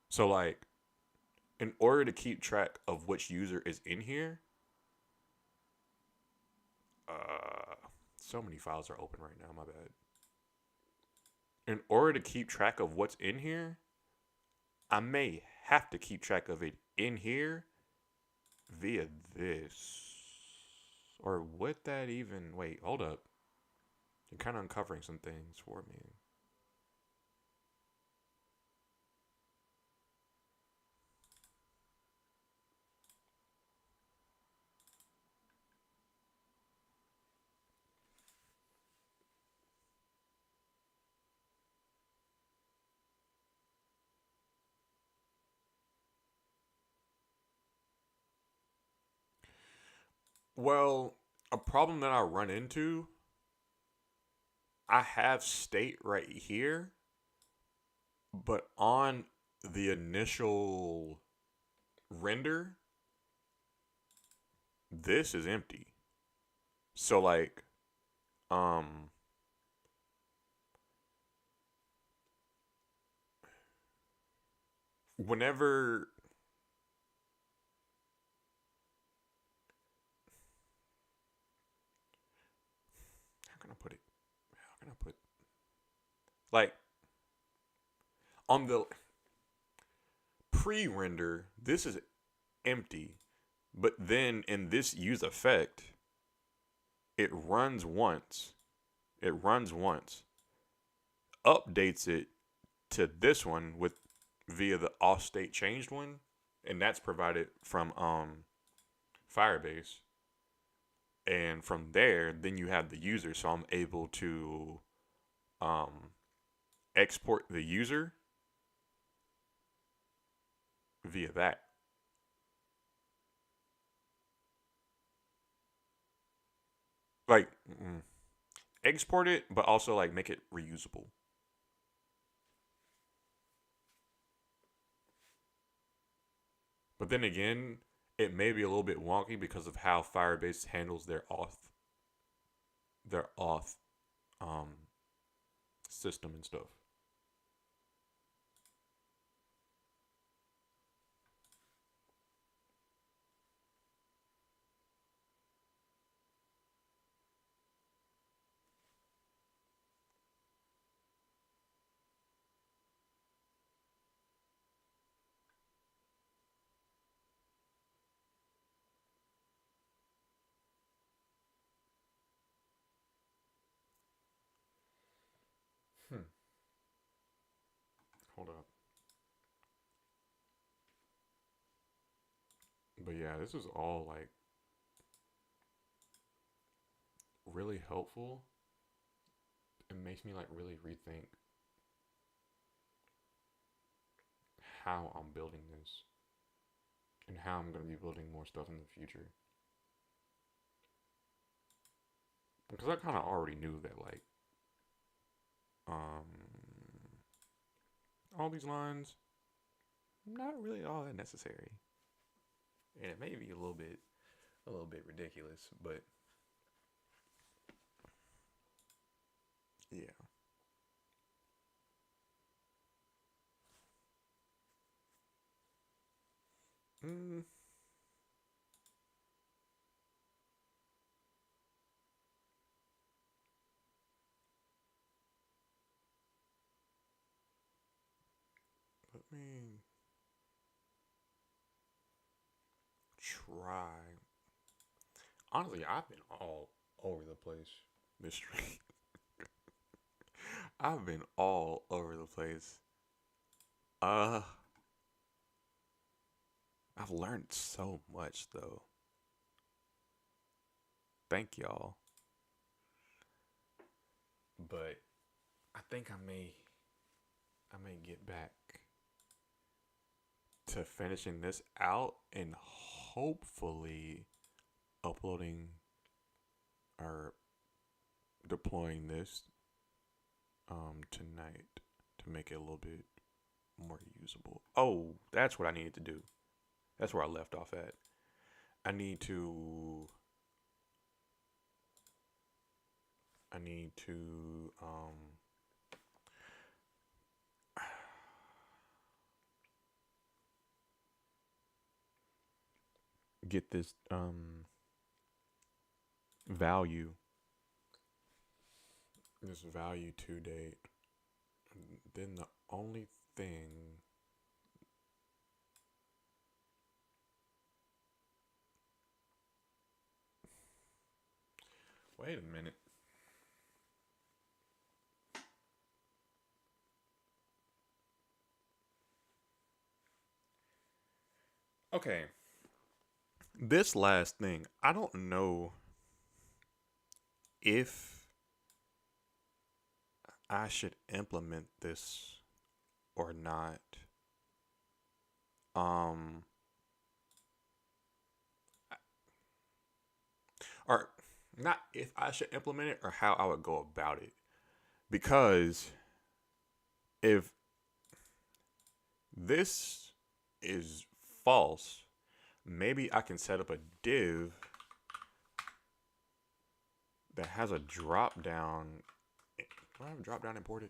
So, like, in order to keep track of which user is in here, uh, so many files are open right now. My bad. In order to keep track of what's in here, I may have to keep track of it in here via this. Or would that even. Wait, hold up. You're kind of uncovering some things for me. Well, a problem that I run into, I have state right here, but on the initial render, this is empty. So like, um, whenever how can I put it? How can I put like on the pre-render, this is empty, but then in this use effect, it runs once. It runs once, updates it to this one with via the off state changed one, and that's provided from Firebase. And from there, then you have the user. So I'm able to um, export the user via that. Like export it, but also like make it reusable. But then again, it may be a little bit wonky because of how Firebase handles their auth um, system and stuff. Hmm. Hold up. But yeah, this is all like really helpful. It makes me like really rethink how I'm building this and how I'm going to be building more stuff in the future. Because I kind of already knew that like um all these lines not really all that necessary. And it may be a little bit ridiculous, but yeah. Mm, let me try. Honestly, I've been all over the place this street. I've been all over the place. Uh, I've learned so much though. Thank y'all. But I think I may get back to finishing this out and hopefully uploading or deploying this tonight to make it a little bit more usable. Oh, that's what I needed to do. That's where I left off at. I need to I need to get this value value to date. Then the only thing wait a minute. Okay. This last thing, I don't know if I should implement this or not. Um or not if I should implement it or how I would go about it. Because if this is false, maybe I can set up a div that has a drop down. Do I have a drop down imported?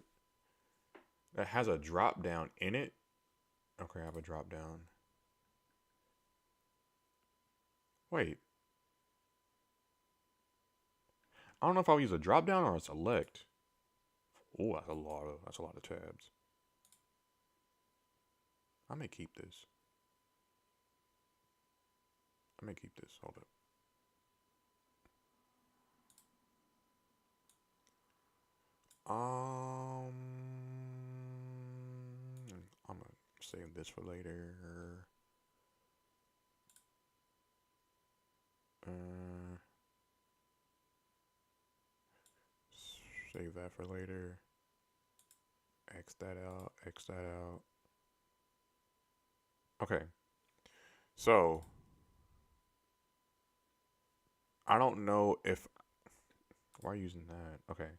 That has a drop down in it Okay, I have a drop down. Wait, I don't know if I'll use a drop down or a select. Oh, that's a lot of tabs. I may keep this. I may keep this. Hold up. Um, I'm gonna save this for later. Uh, save that for later. X that out. X that out. Okay. So I don't know if why are you using that? Okay.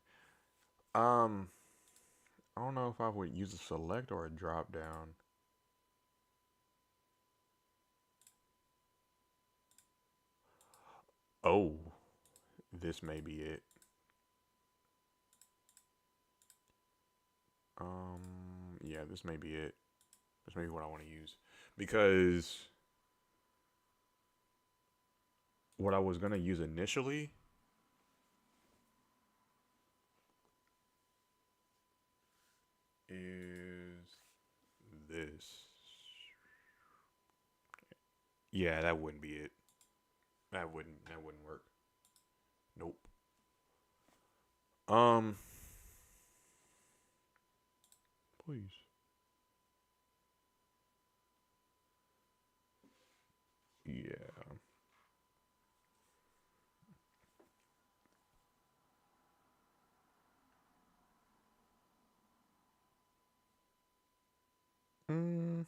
Um, I don't know if I would use a select or a drop down. Oh, this may be it. Yeah, this may be it. This may be what I want to use because what I was gonna use initially is this. Yeah, that wouldn't be it. That wouldn't work. Nope. Um, please. Yeah. Mm,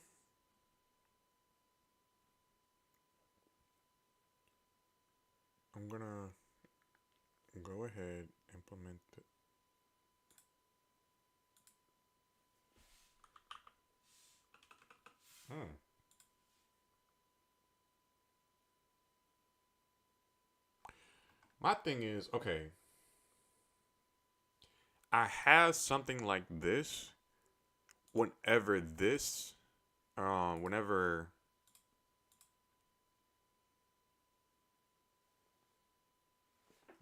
I'm gonna go ahead implement the. Hmm. My thing is okay. I have something like this whenever this, whenever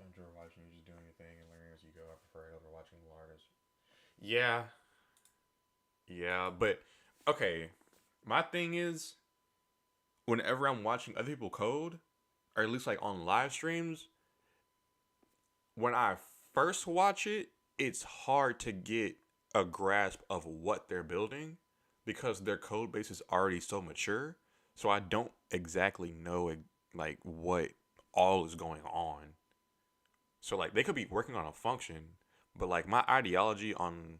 enjoy watching you just doing your thing and learning as you go. I prefer it over watching the artist. Yeah, yeah, but okay. My thing is, whenever I'm watching other people code, or at least like on live streams, when I first watch it, it's hard to get a grasp of what they're building because their code base is already so mature. So I don't exactly know like what all is going on. So like they could be working on a function, but like my ideology on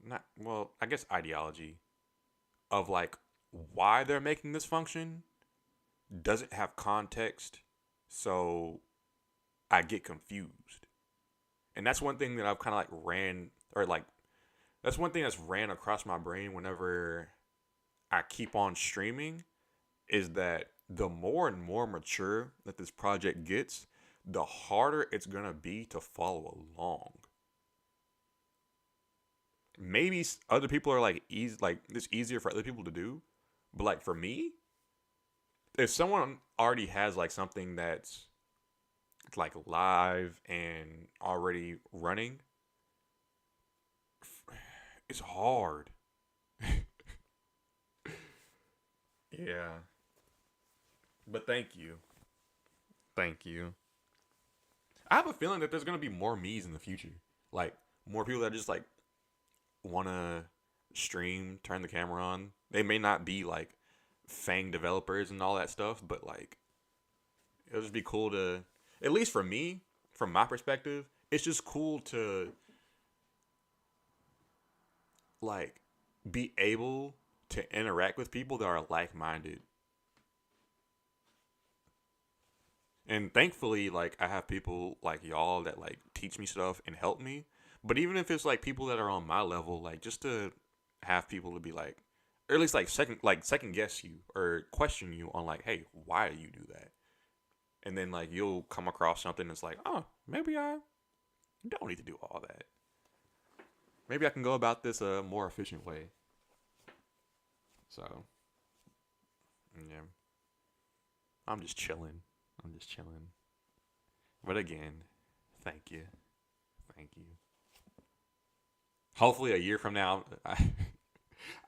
not well, I guess ideology of like why they're making this function doesn't have context. So I get confused. And that's one thing that I've kind of like ran or like that's one thing that's ran across my brain whenever I keep on streaming is that the more and more mature that this project gets, the harder it's going to be to follow along. Maybe other people are like easy like it's easier for other people to do, but like for me, if someone already has like something that's like live and already running, it's hard. Yeah. But thank you. Thank you. I have a feeling that there's gonna be more me's in the future. Like more people that just like wanna stream, turn the camera on. They may not be like Fang developers and all that stuff, but like it'll just be cool to at least for me, from my perspective, it's just cool to like be able to interact with people that are like minded. And thankfully, like I have people like y'all that like teach me stuff and help me. But even if it's like people that are on my level, like just to have people to be like, or at least like second guess you or question you on like, hey, why do you do that? And then like you'll come across something that's like, oh, maybe I don't need to do all that. Maybe I can go about this a more efficient way. So yeah, I'm just chilling. I'm just chilling. But again, thank you, thank you. Hopefully, a year from now,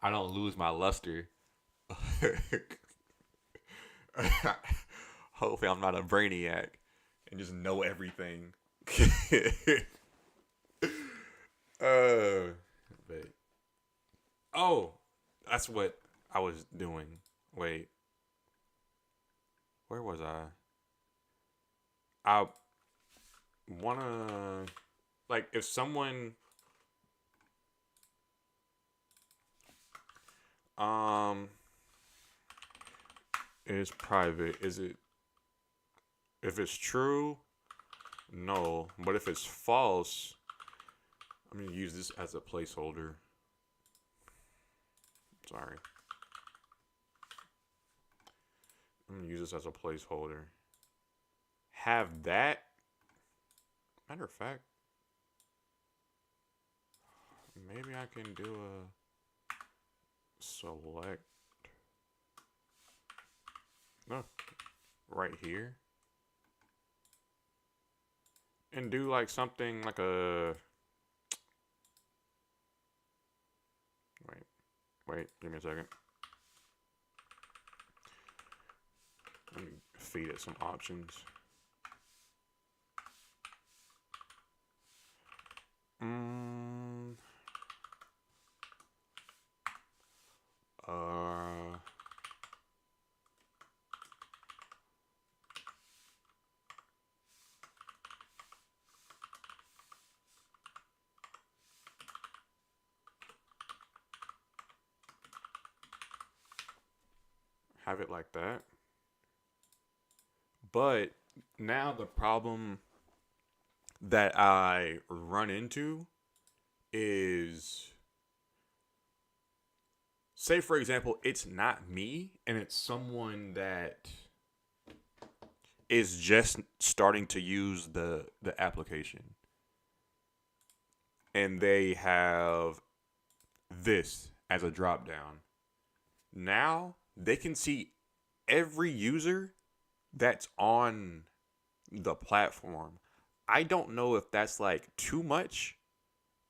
I don't lose my luster. Hopefully, I'm not a brainiac and just know everything. uh, but oh, that's what I was doing. Wait, where was I? I wanna like if someone um is private, is it if it's true? No, but if it's false, I'm gonna use this as a placeholder. Sorry, I'm gonna use this as a placeholder. Have that. Matter of fact, maybe I can do a select. No, right here. And do like something like a. Wait, give me a second. Let me feed it some options. Mm, uh, have it like that. But now the problem that I run into is say for example it's not me and it's someone that is just starting to use the application and they have this as a drop down. Now they can see every user that's on the platform. I don't know if that's like too much.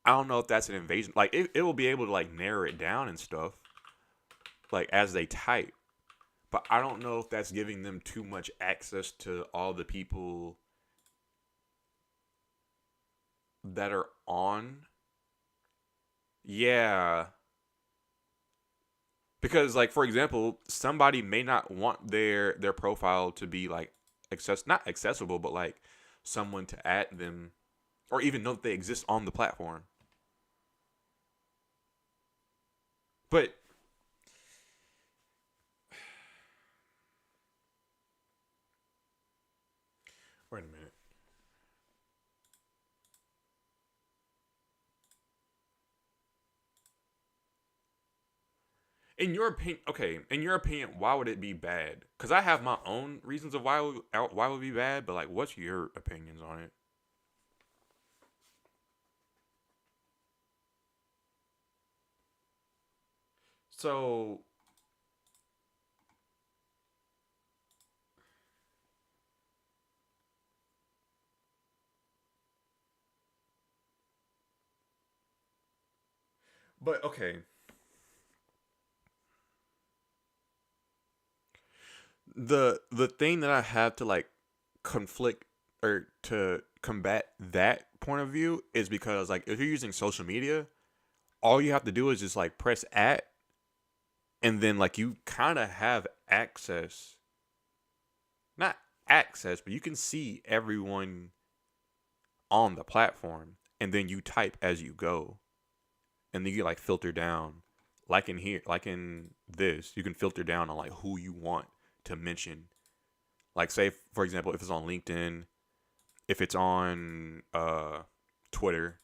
I don't know if that's an invasion. Like it will be able to like narrow it down and stuff, like as they type. But I don't know if that's giving them too much access to all the people that are on. Yeah. Because like for example, somebody may not want their profile to be like not accessible, but like someone to add them or even know that they exist on the platform. But wait a minute. In your opinion, okay. In your opinion, why would it be bad? Because I have my own reasons of why it would be bad. But like, what's your opinions on it? So, but okay, the thing that I have to like conflict or to combat that point of view is because like if you're using social media, all you have to do is just like press at, and then like you kind of have access, not access, but you can see everyone on the platform, and then you type as you go, and then you like filter down, like in here, like in this, you can filter down on like who you want to mention. Like say for example, if it's on LinkedIn, if it's on Twitter.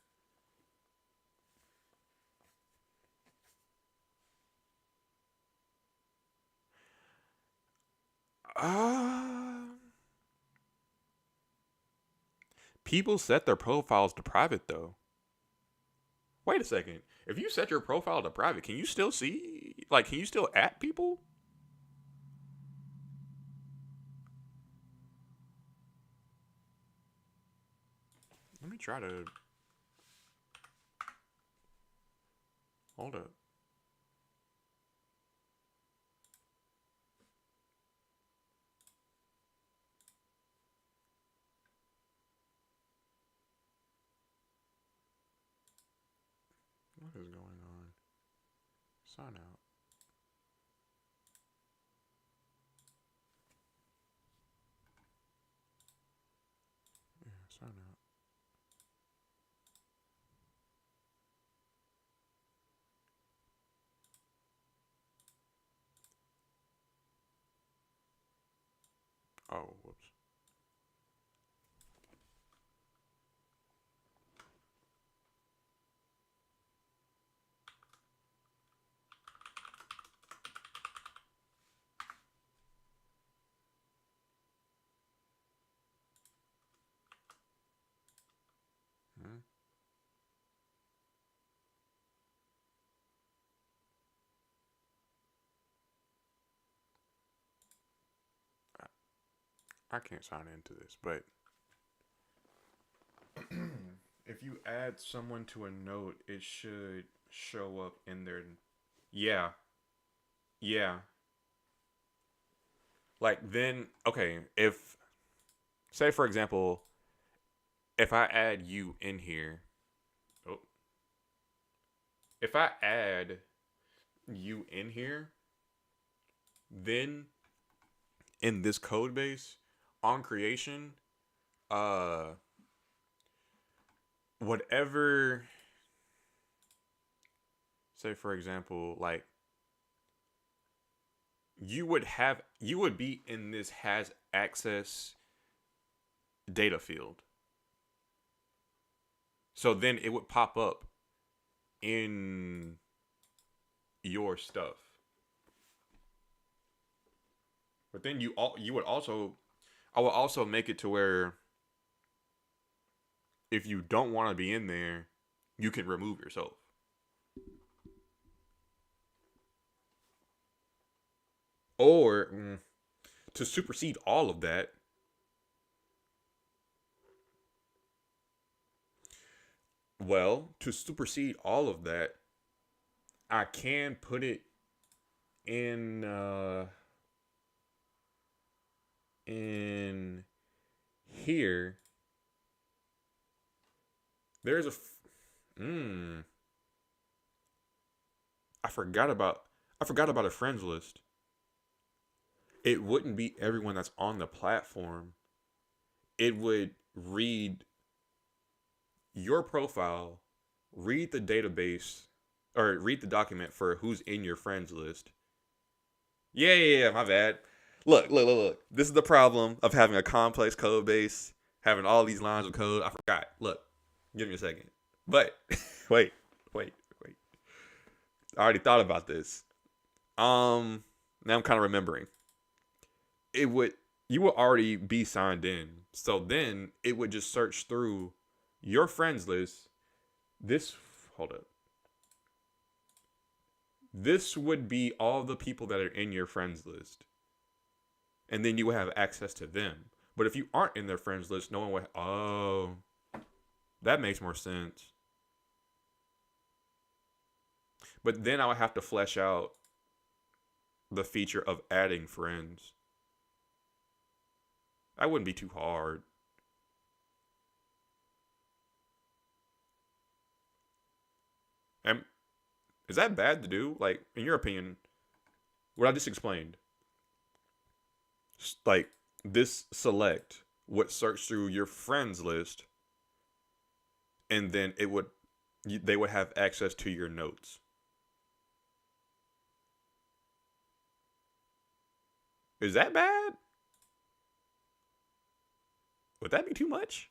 Uh, People set their profiles to private though. Wait a second. If you set your profile to private, can you still see? Like, can you still at people? Let me try to hold up. What is going on? Sign out. Yeah, sign out. Oh, whoops. Hmm. I can't sign into this, but if you add someone to a note, it should show up in their. Yeah, yeah. Like then, okay, if say for example, if I add you in here, oh, if I add you in here, then in this code base on creation, uh, whatever, say for example, like you would be in this has access data field. So then it would pop up in your stuff. But then you would also I will also make it to where if you don't want to be in there, you can remove yourself. Or to supersede all of that, well, to supersede all of that, I can put it in in here. There's a mm, I forgot about a friends list. It wouldn't be everyone that's on the platform. It would read your profile, read the database, or read the document for who's in your friends list. Yeah, my bad. Look. This is the problem of having a complex code base, having all these lines of code. I forgot. Look, give me a second. But wait, wait, wait. I already thought about this. Now I'm kind of remembering. It would you would already be signed in, so then it would just search through your friends list. This hold up. This would be all the people that are in your friends list, and then you would have access to them. But if you aren't in their friends list, no one would. Oh, that makes more sense. But then I would have to flesh out the feature of adding friends. That wouldn't be too hard. And is that bad to do? Like, in your opinion, what I just explained, like this select would search through your friends list, and then they would have access to your notes. Is that bad? Would that be too much?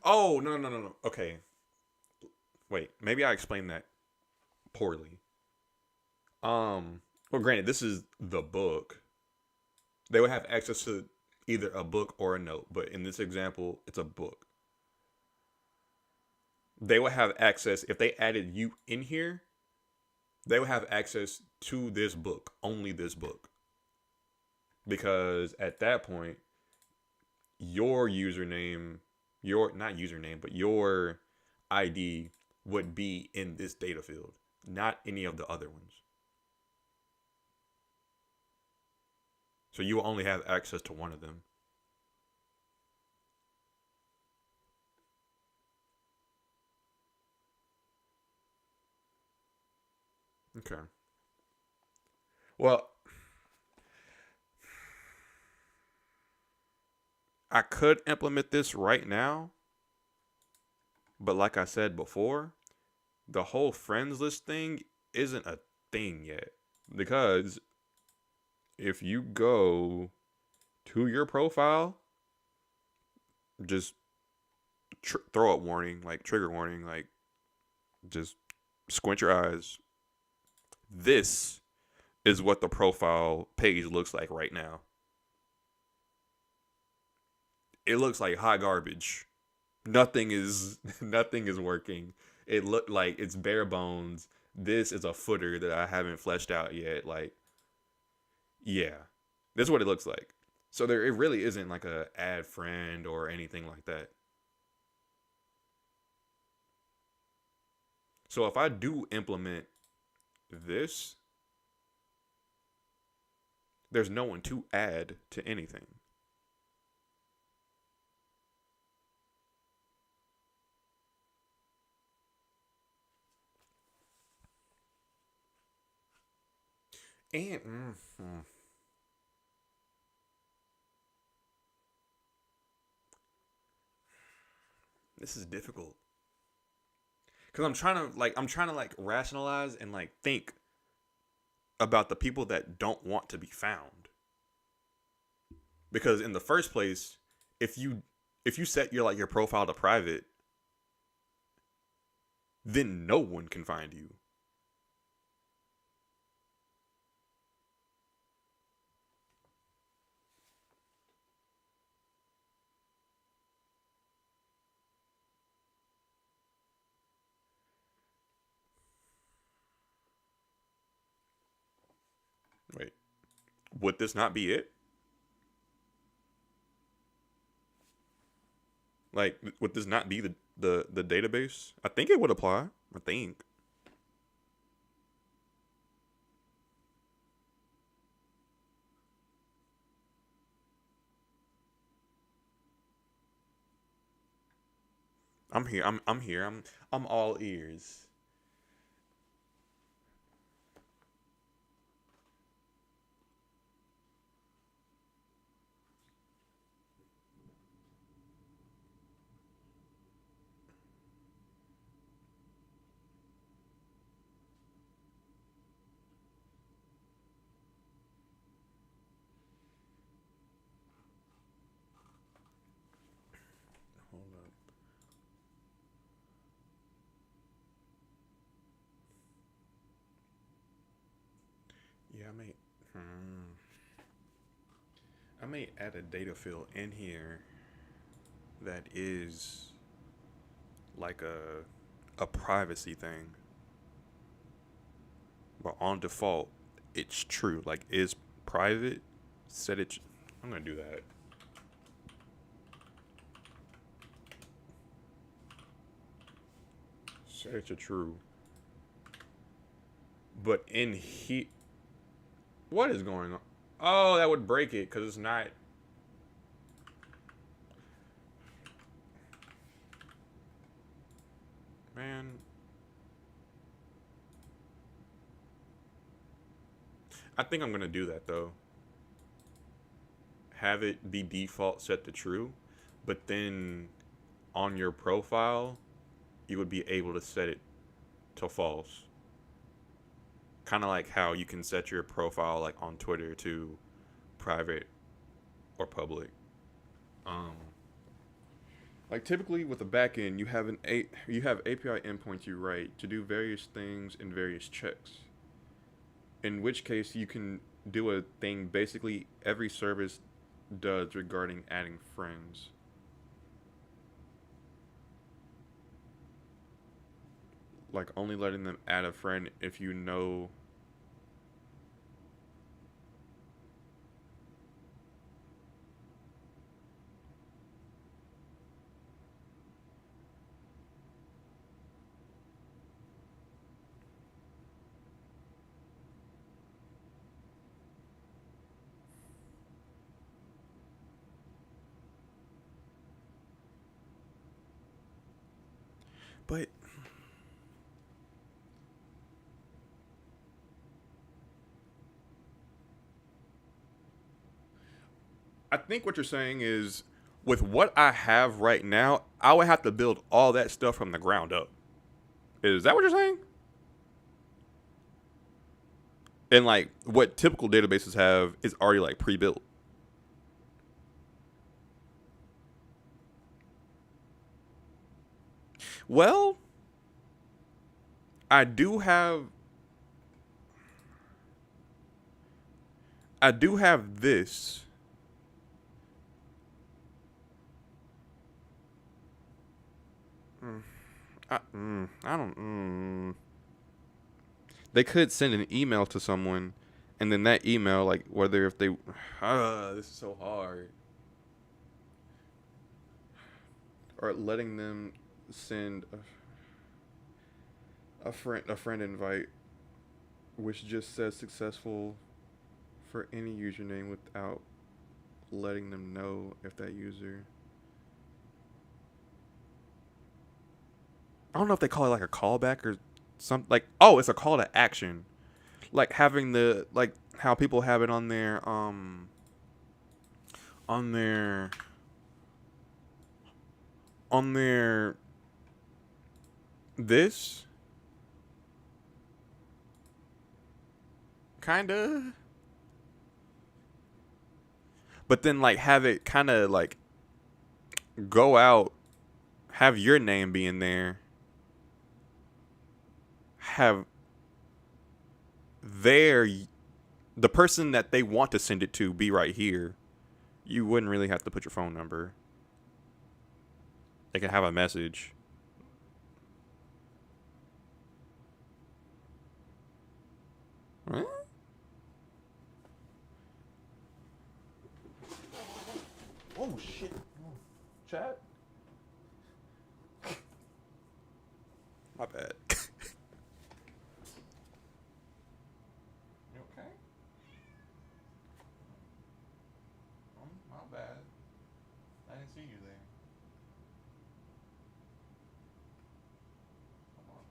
Oh no. Okay, wait. Maybe I explained that poorly. Um, Well, granted, this is the book. They would have access to either a book or a note, but in this example, it's a book. They would have access if they added you in here. They would have access to this book, only this book, because at that point, your username, your not username, but your ID would be in this data field, not any of the other ones. So you will only have access to one of them. Okay. Well, I could implement this right now, but like I said before, the whole friends list thing isn't a thing yet. Because if you go to your profile, just throw up warning, like trigger warning, like just squint your eyes. This is what the profile page looks like right now. It looks like hot garbage. Nothing is working. It looked like it's bare bones. This is a footer that I haven't fleshed out yet. Like, yeah, this is what it looks like. So there, it really isn't like a add friend or anything like that. So if I do implement this, there's no one to add to anything. And this is difficult because I'm trying to rationalize and like think about the people that don't want to be found. Because in the first place, if you set your profile to private, then no one can find you. Wait, would this not be it? Like, would this not be the database? I think it would apply. I think. I'm here. I'm here. I'm all ears. Hold up. Yeah, I may add a data field in here that is like a privacy thing, but on default, it's true. Like, is private. Set it. I'm gonna do that. Set it to true. But in he, what is going on? Oh, that would break it because it's not. Man, I think I'm gonna do that though. Have it be default set to true, but then on your profile, you would be able to set it to false. Kind of like how you can set your profile like on Twitter to private or public. Um, like typically with a backend, you have API endpoints you write to do various things and various checks. In which case, you can do a thing basically every service does regarding adding friends. Like only letting them add a friend if you know. But I think what you're saying is with what I have right now, I would have to build all that stuff from the ground up. Is that what you're saying? And like what typical databases have is already like pre-built. Well, I do have I do have this. I don't. They could send an email to someone, and then that email, like whether if they, this is so hard, or letting them send a friend invite, which just says successful for any username without letting them know if that user. I don't know if they call it like a callback or something. Like, oh, it's a call to action. Like having the like how people have it on their on their this kind of, but then like have it kind of like go out, have your name be in there, have their the person that they want to send it to be right here. You wouldn't really have to put your phone number. They can have a message. Huh? Oh shit! Chat. My bad. You okay? My bad. I didn't see you there. Come on.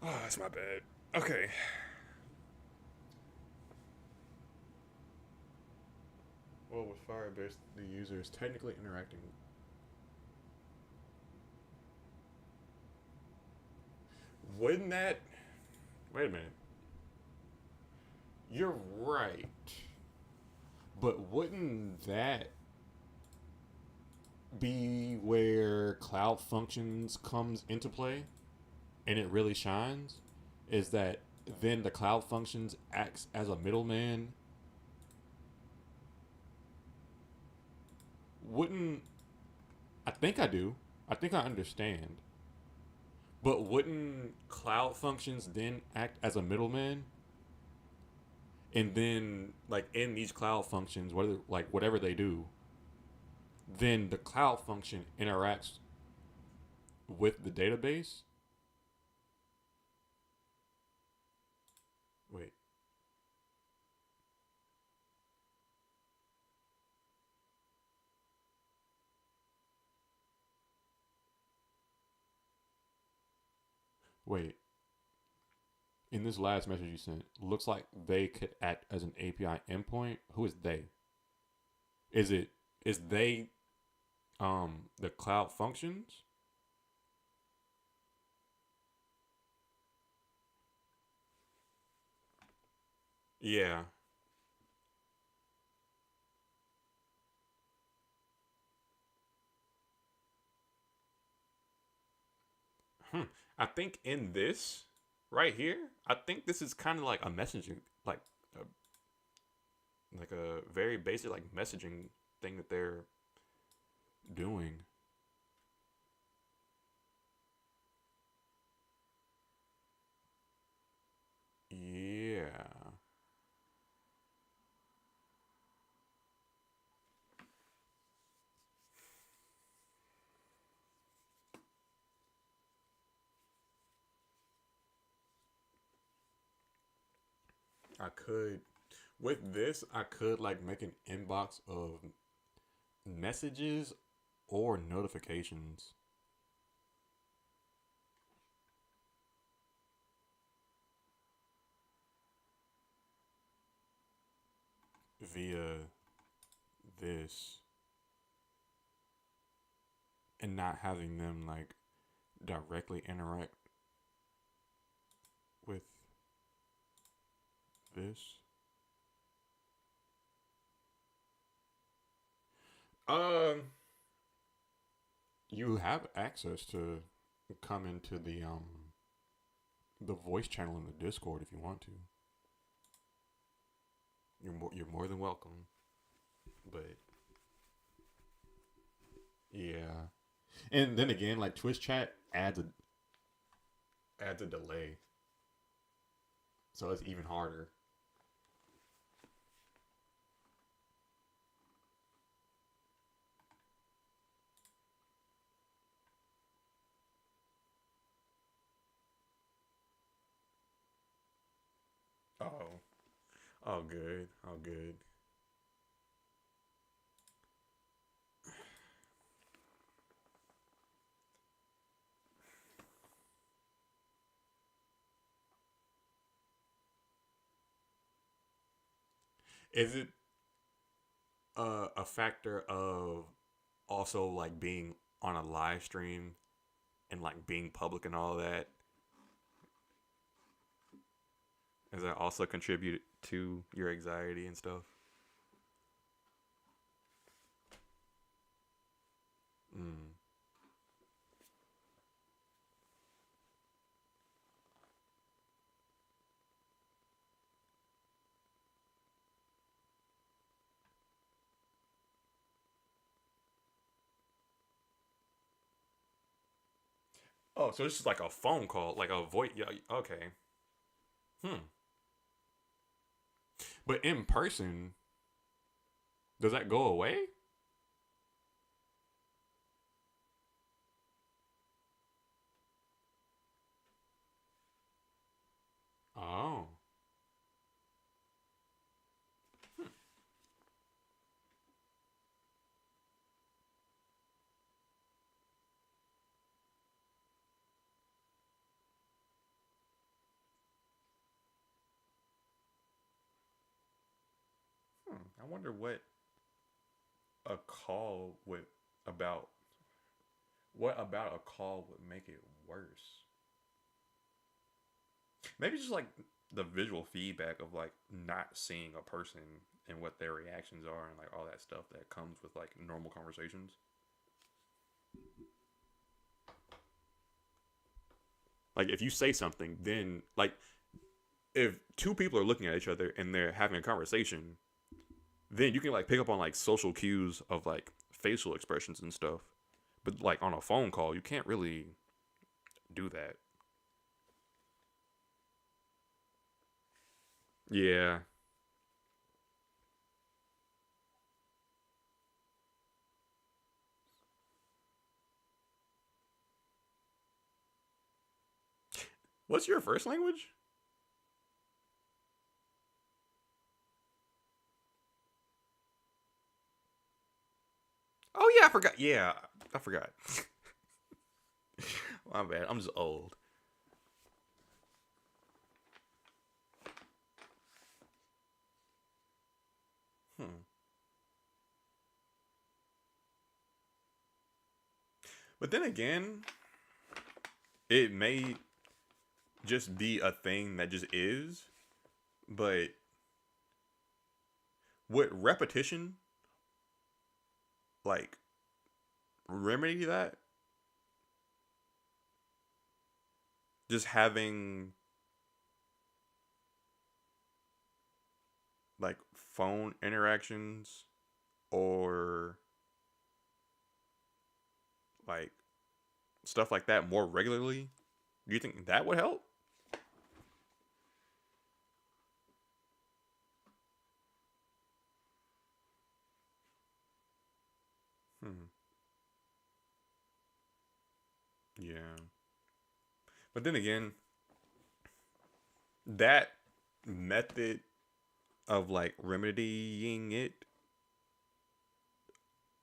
Oh, that's my bad. Okay. Well, with Firebase, the user is technically interacting. Wouldn't that? Wait a minute. You're right. But wouldn't that be where Cloud Functions comes into play and it really shines? Is that then the Cloud Functions acts as a middleman? Wouldn't I think I do. I think I understand. But wouldn't Cloud Functions then act as a middleman? And then like in these Cloud Functions, whatever they do, then the Cloud Function interacts with the database. Wait, wait. In this last message you sent, looks like they could act as an API endpoint. Who is they? Is it is they the Cloud Functions? Yeah. Hmm. I think in this right here, I think this is kind of like a messaging, like a, like a very basic like messaging thing that they're doing. Yeah. I could with this, I could like make an inbox of messages or notifications via this and not having them like directly interact with this. Um, you have access to come into the voice channel in the Discord if you want to. You're more than welcome. But yeah, and then again, like Twitch chat adds a delay, so it's even harder. Oh, oh, good, oh, good. Is it a factor of also like being on a live stream and like being public and all that? Does that also contribute to your anxiety and stuff? Mm. Oh, so it's just like a phone call, like a voice. Yeah, okay. Hmm. But in person, does that go away? Oh. Hmm. I wonder a call would about what about a call would make it worse? Maybe just like the visual feedback of like not seeing a person and what their reactions are and like all that stuff that comes with like normal conversations. Like if you say something, then like if two people are looking at each other and they're having a conversation, then you can like pick up on like social cues of like facial expressions and stuff. But like on a phone call, you can't really do that. Yeah. What's your first language? Oh yeah, I forgot. Yeah, I forgot. My bad. I'm just old. Hmm. But then again, it may just be a thing that just is. But would repetition like remedy that? just having like phone interactions or like stuff like that more regularly, do you think that would help? Hmm. Yeah. But then again, that method of like remedying it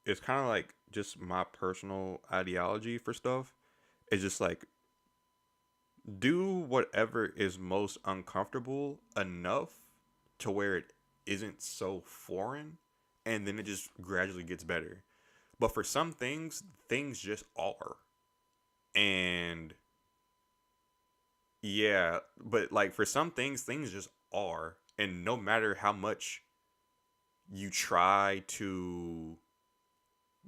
is kind of like just my personal ideology for stuff. It's just like do whatever is most uncomfortable enough to where it isn't so foreign, and then it just gradually gets better. But for some things, things just are. And yeah, but like for some things, things just are. And no matter how much you try to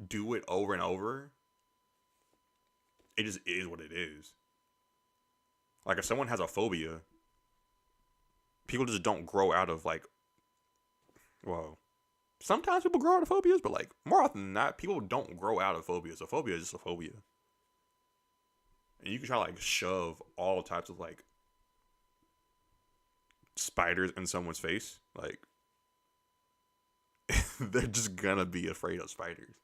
do it over and over, it just is what it is. Like if someone has a phobia, people just don't grow out of like, well, sometimes people grow out of phobias, but like more often than not, people don't grow out of phobias. A phobia is just a phobia. And you can try to like shove all types of like spiders in someone's face. Like they're just gonna be afraid of spiders.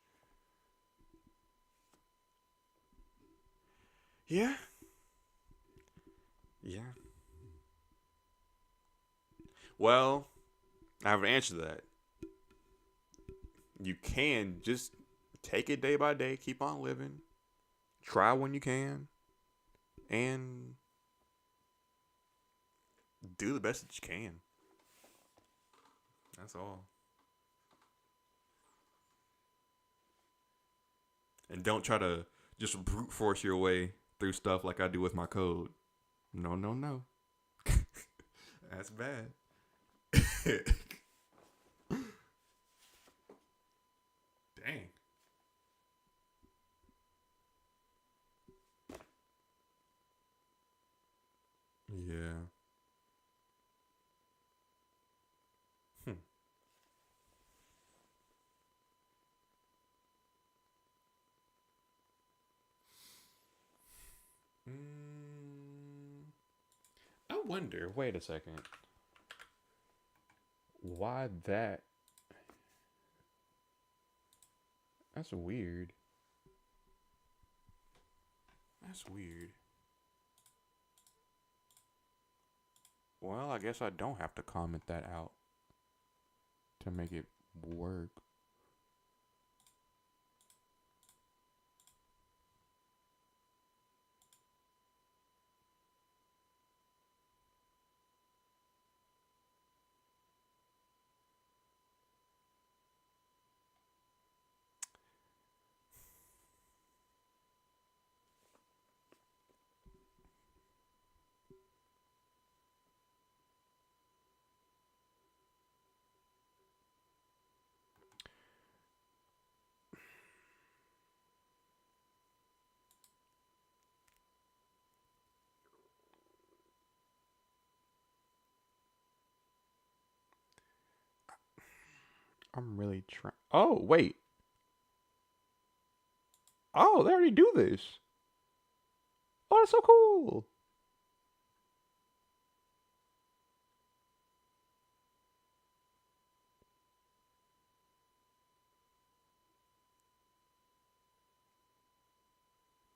Yeah. Yeah. Well, I have an answer to that. You can just take it day by day, keep on living, try when you can, and do the best that you can. That's all. And don't try to just brute force your way through stuff like I do with my code. No, no, no. That's bad. Dang. Yeah. Hmm. Mm, I wonder. Wait a second. Why that? That's weird. That's weird. Well, I guess I don't have to comment that out to make it work. I'm really trying. Oh, wait. Oh, they already do this. Oh, that's so cool.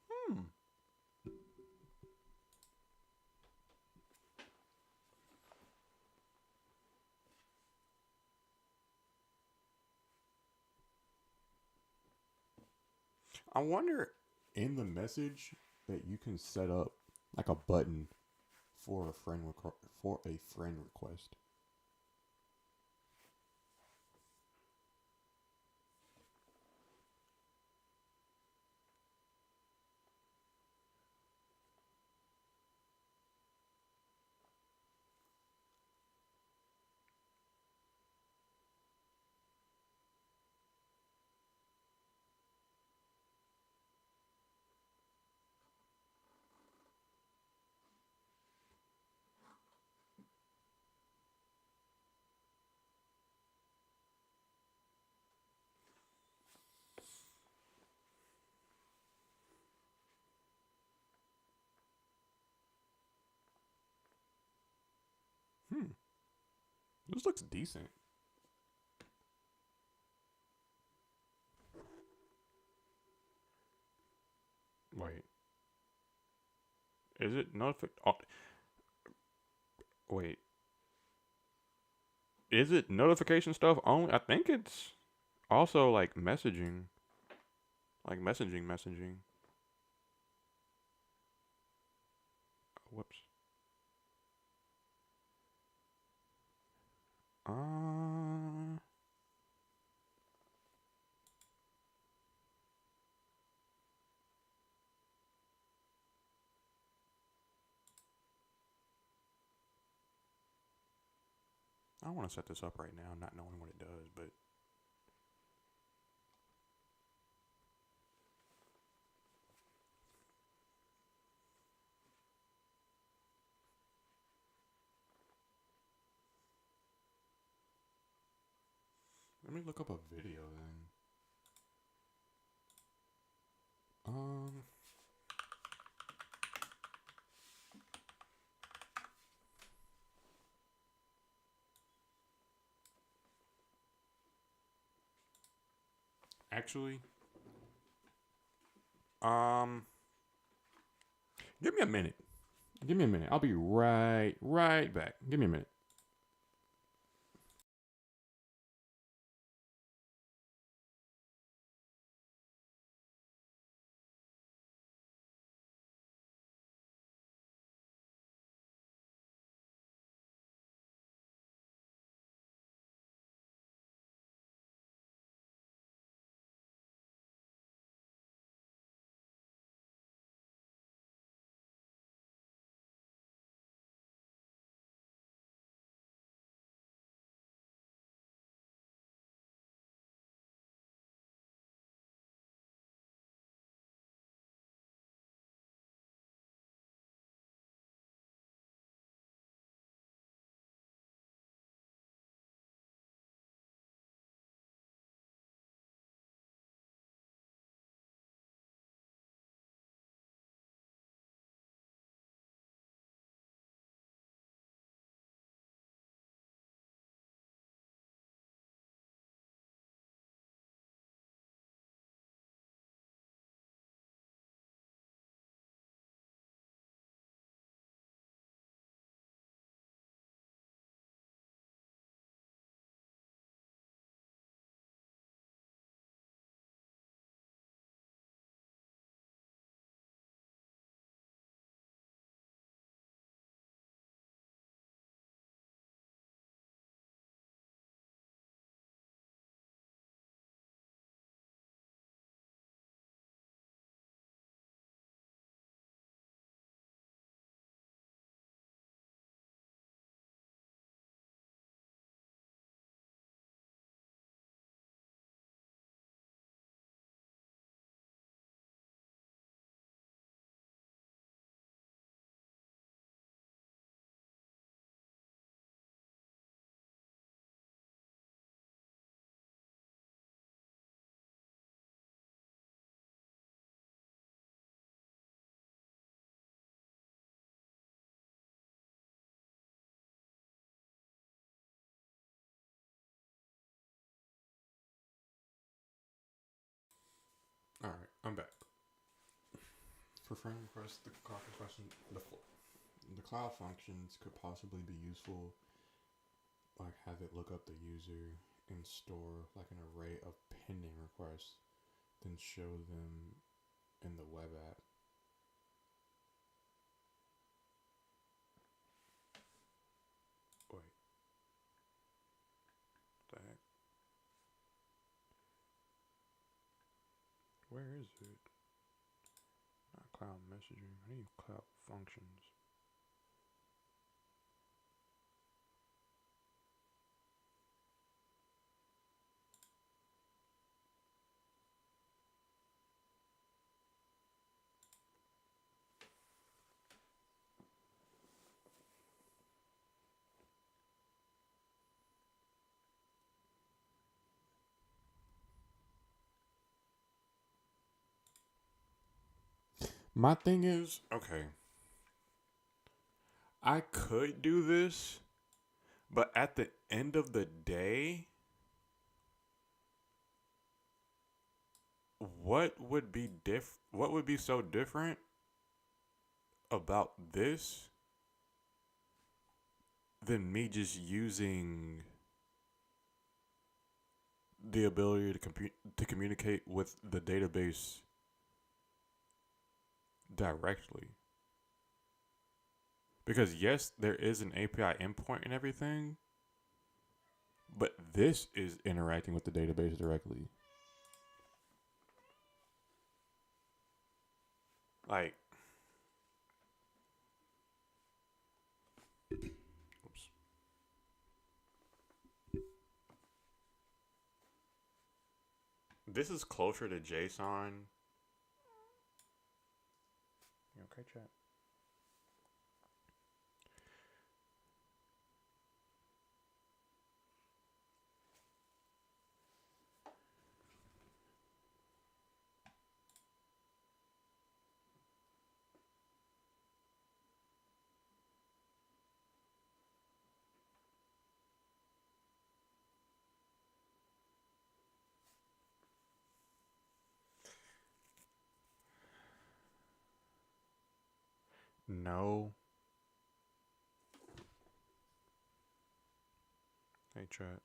Hmm. I wonder in the message that you can set up like a button for a for a friend request. This looks decent. Wait, is it notific? Oh, wait, is it notification stuff only? I think it's also like messaging, messaging. Whoops. Uh, I want to set this up right now, not knowing what it does, but let me look up a video then. Um, actually, um, give me a minute. Give me a minute. I'll be right back. Give me a minute. All right, I'm back. For friend requests, the question, the cloud functions could possibly be useful, like have it look up the user and store like an array of pending requests, then show them in the web app. Wait, what the heck? Where is it? Not cloud messaging. I need cloud functions. My thing is, okay, I could do this, But at the end of the day, what would be so different about this than me just using the ability to communicate with the database directly? Because yes, there is an API endpoint and everything, but this is interacting with the database directly. Like, oops. This is closer to JSON. You okay, chat? No. Hey, chat.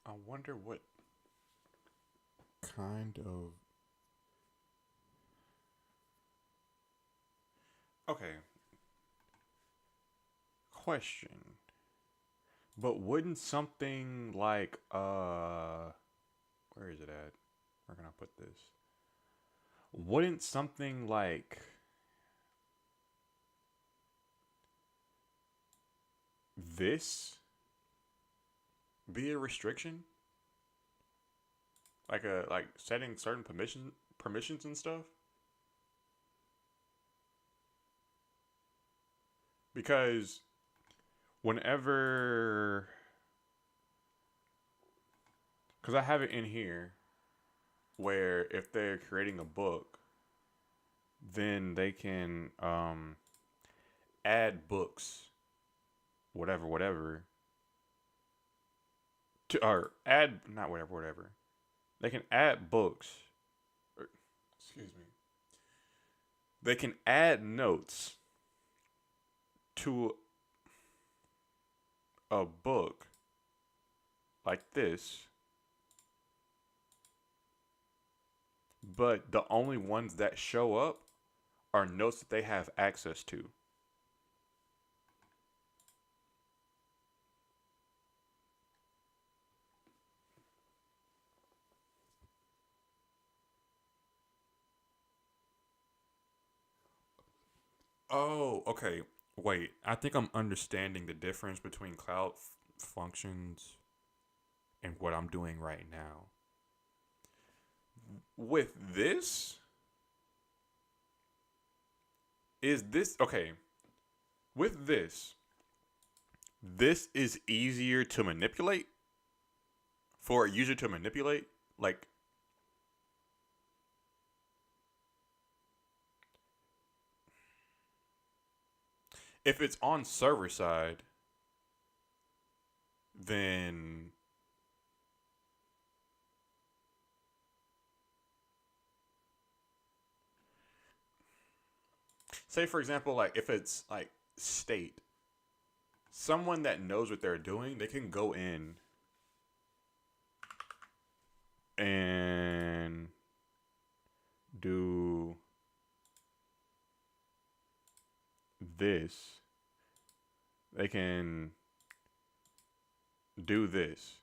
I wonder what kind of. Okay. Question. But wouldn't something like where is it at? Where can I put this? Wouldn't something like this be a restriction? Like setting certain permissions and stuff? Because whenever because I have it in here where if they're creating a book, then they can add books, whatever, to or add not whatever. They can add books. Or, excuse me. They can add notes to a book like this, but the only ones that show up are notes that they have access to. Oh, okay. Wait, I think I'm understanding the difference between functions and what I'm doing right now. With this, is this okay? With this is easier to manipulate for a user to manipulate. Like, if it's on server side, then say for example, like if it's like state, someone that knows what they're doing, they can go in and do this. They can do this.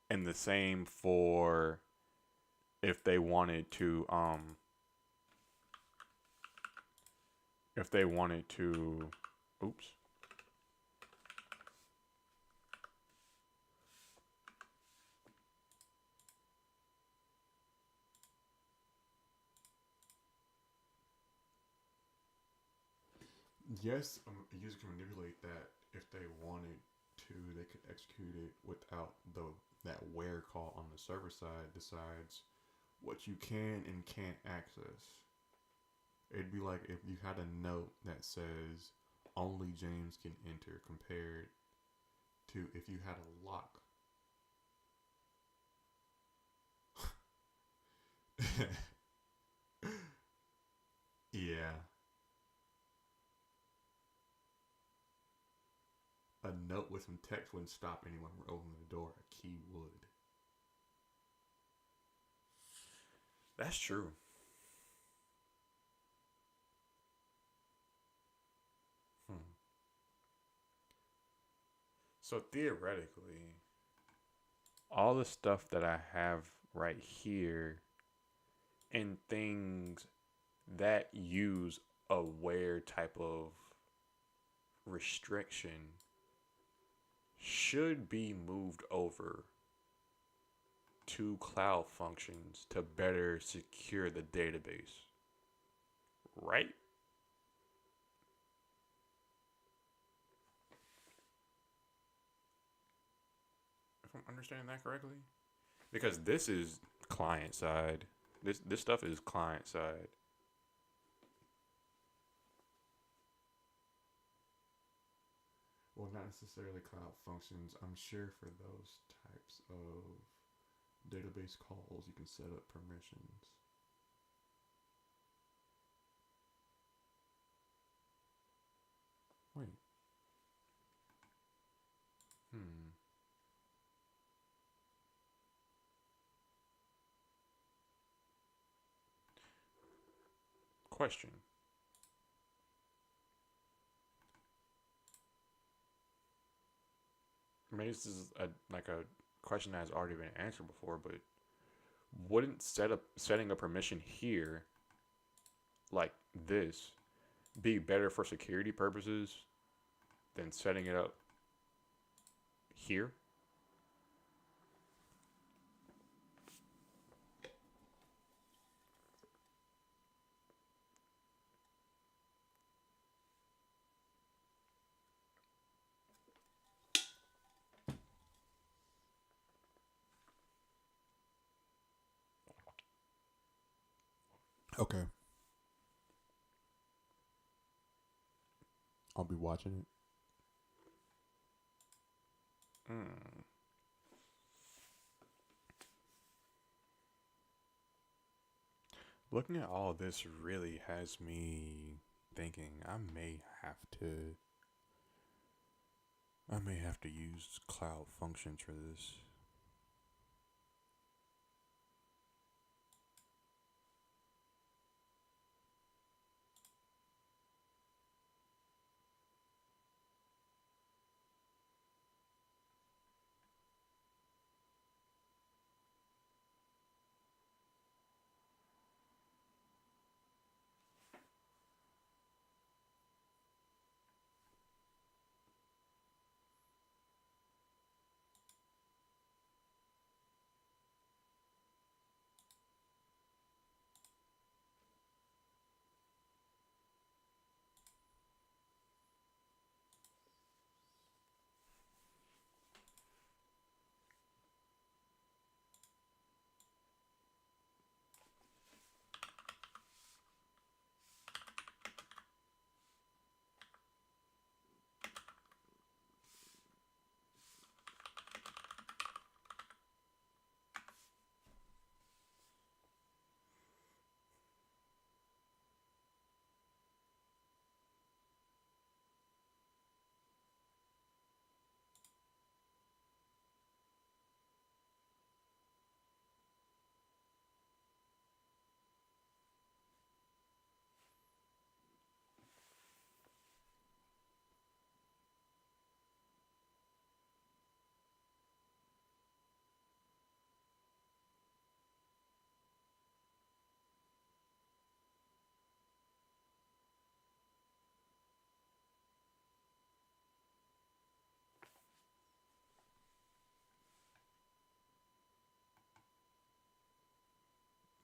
And the same for if they wanted to if they wanted to oops. Yes, a user can manipulate that if they wanted to. They could execute it without the that where call on the server side decides what you can and can't access. It'd be like if you had a note that says only James can enter compared to if you had a lock. Yeah. A note with some text wouldn't stop anyone from opening the door. A key would. That's true. Hmm. So theoretically, all the stuff that I have right here and things that use a where type of restriction should be moved over to cloud functions to better secure the database. Right? If I'm understanding that correctly? Because this is client side. This stuff is client side. Well, not necessarily cloud functions. I'm sure for those types of database calls, you can set up permissions. Wait. Hmm. Question. Maybe this is like a question that has already been answered before, but wouldn't setting a permission here, like this, be better for security purposes than setting it up here? Okay, I'll be watching it. Mm. Looking at all this really has me thinking I may have to use cloud functions for this.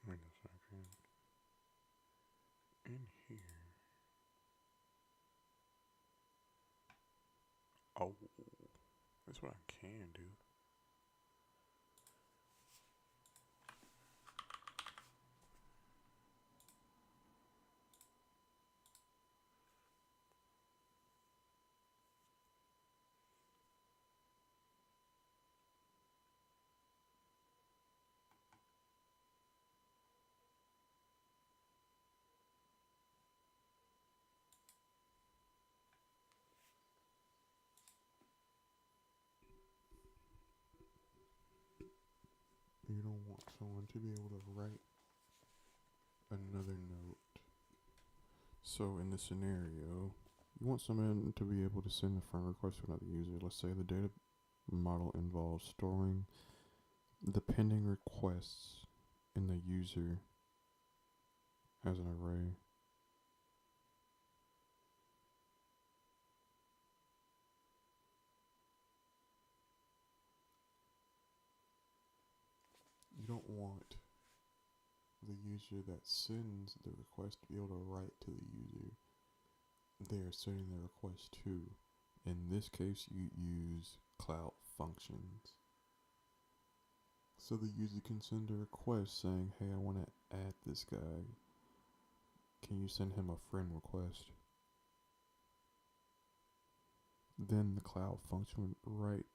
Wait a second. In here. Oh, that's what I can do. You don't want someone to be able to write another note. So in this scenario, you want someone to be able to send a friend request to another user. Let's say the data model involves storing the pending requests in the user as an array. You don't want the user that sends the request to be able to write to the user they are sending the request to. In this case, you use cloud functions. So the user can send a request saying, hey, I want to add this guy. Can you send him a friend request? Then the cloud function would write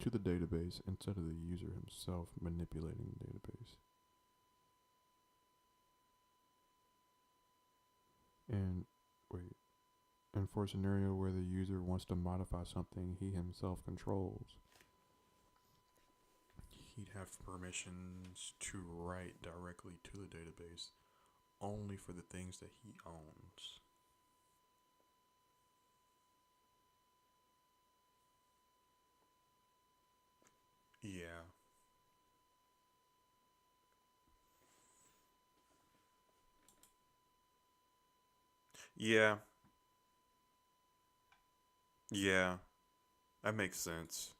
to the database instead of the user himself manipulating the database. And wait, and for a scenario where the user wants to modify something he himself controls, he'd have permissions to write directly to the database only for the things that he owns. Yeah. Yeah. Yeah. That makes sense.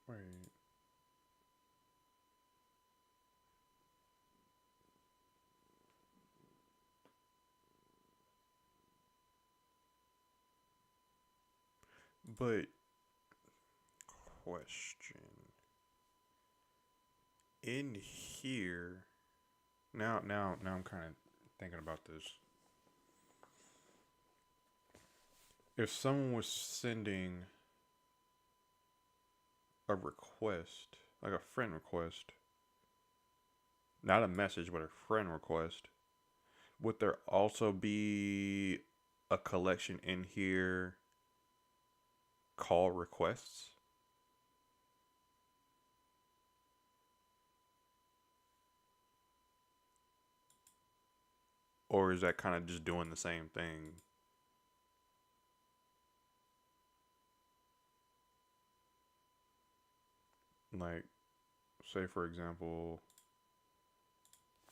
Wait. But question. In here now I'm kinda thinking about this. If someone was sending a request, like a friend request, not a message, but a friend request, would there also be a collection in here call requests? Or is that kind of just doing the same thing? Like, say for example,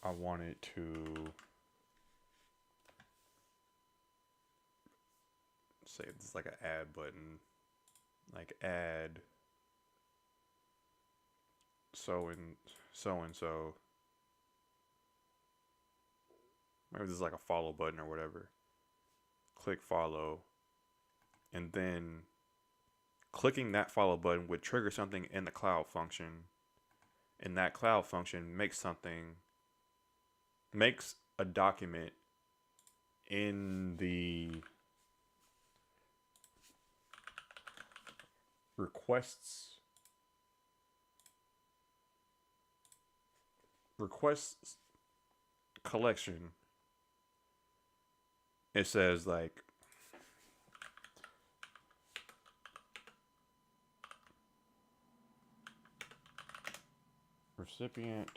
I wanted to say it's like an add button, like add so and so. Maybe this is like a follow button or whatever. Click follow, and then clicking that follow button would trigger something in the cloud function, and that cloud function makes a document in the requests collection. It says like recipient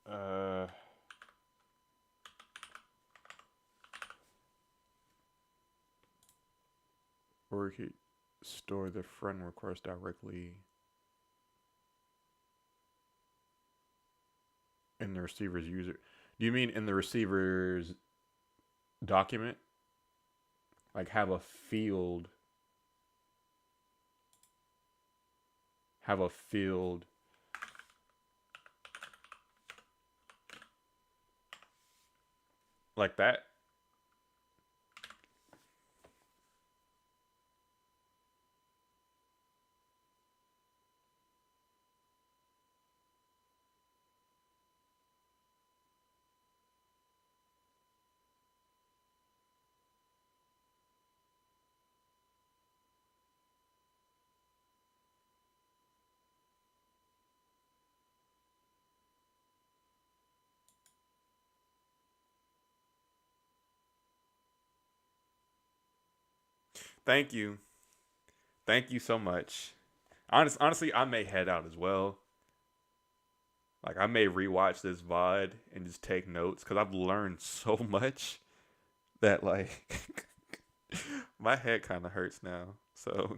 uh or you could store the friend request directly in the receiver's user. Do you mean in the receiver's document? Like have a field like that? Thank you. Thank you so much. Honestly, I may head out as well. Like I may rewatch this VOD and just take notes because I've learned so much that like my head kind of hurts now. So,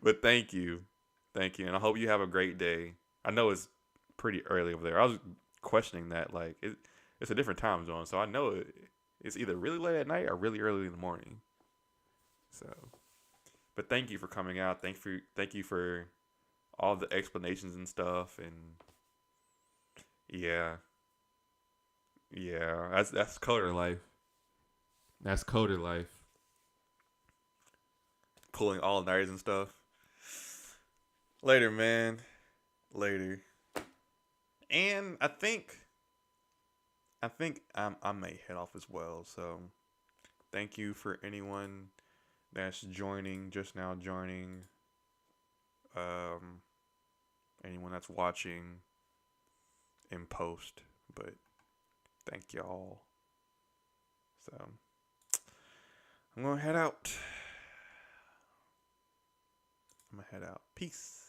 but thank you, and I hope you have a great day. I know it's pretty early over there. I was questioning that like it's a different time zone, so I know it's either really late at night or really early in the morning. So, but thank you for coming out. Thank you for all the explanations and stuff, and yeah, yeah, that's coder life. That's coder life. Pulling all nighters and stuff. Later, man. Later. And I may head off as well. So thank you for anyone that's joining, just now joining. Um, anyone that's watching in post, but thank y'all. So I'm gonna head out. I'm gonna head out. Peace.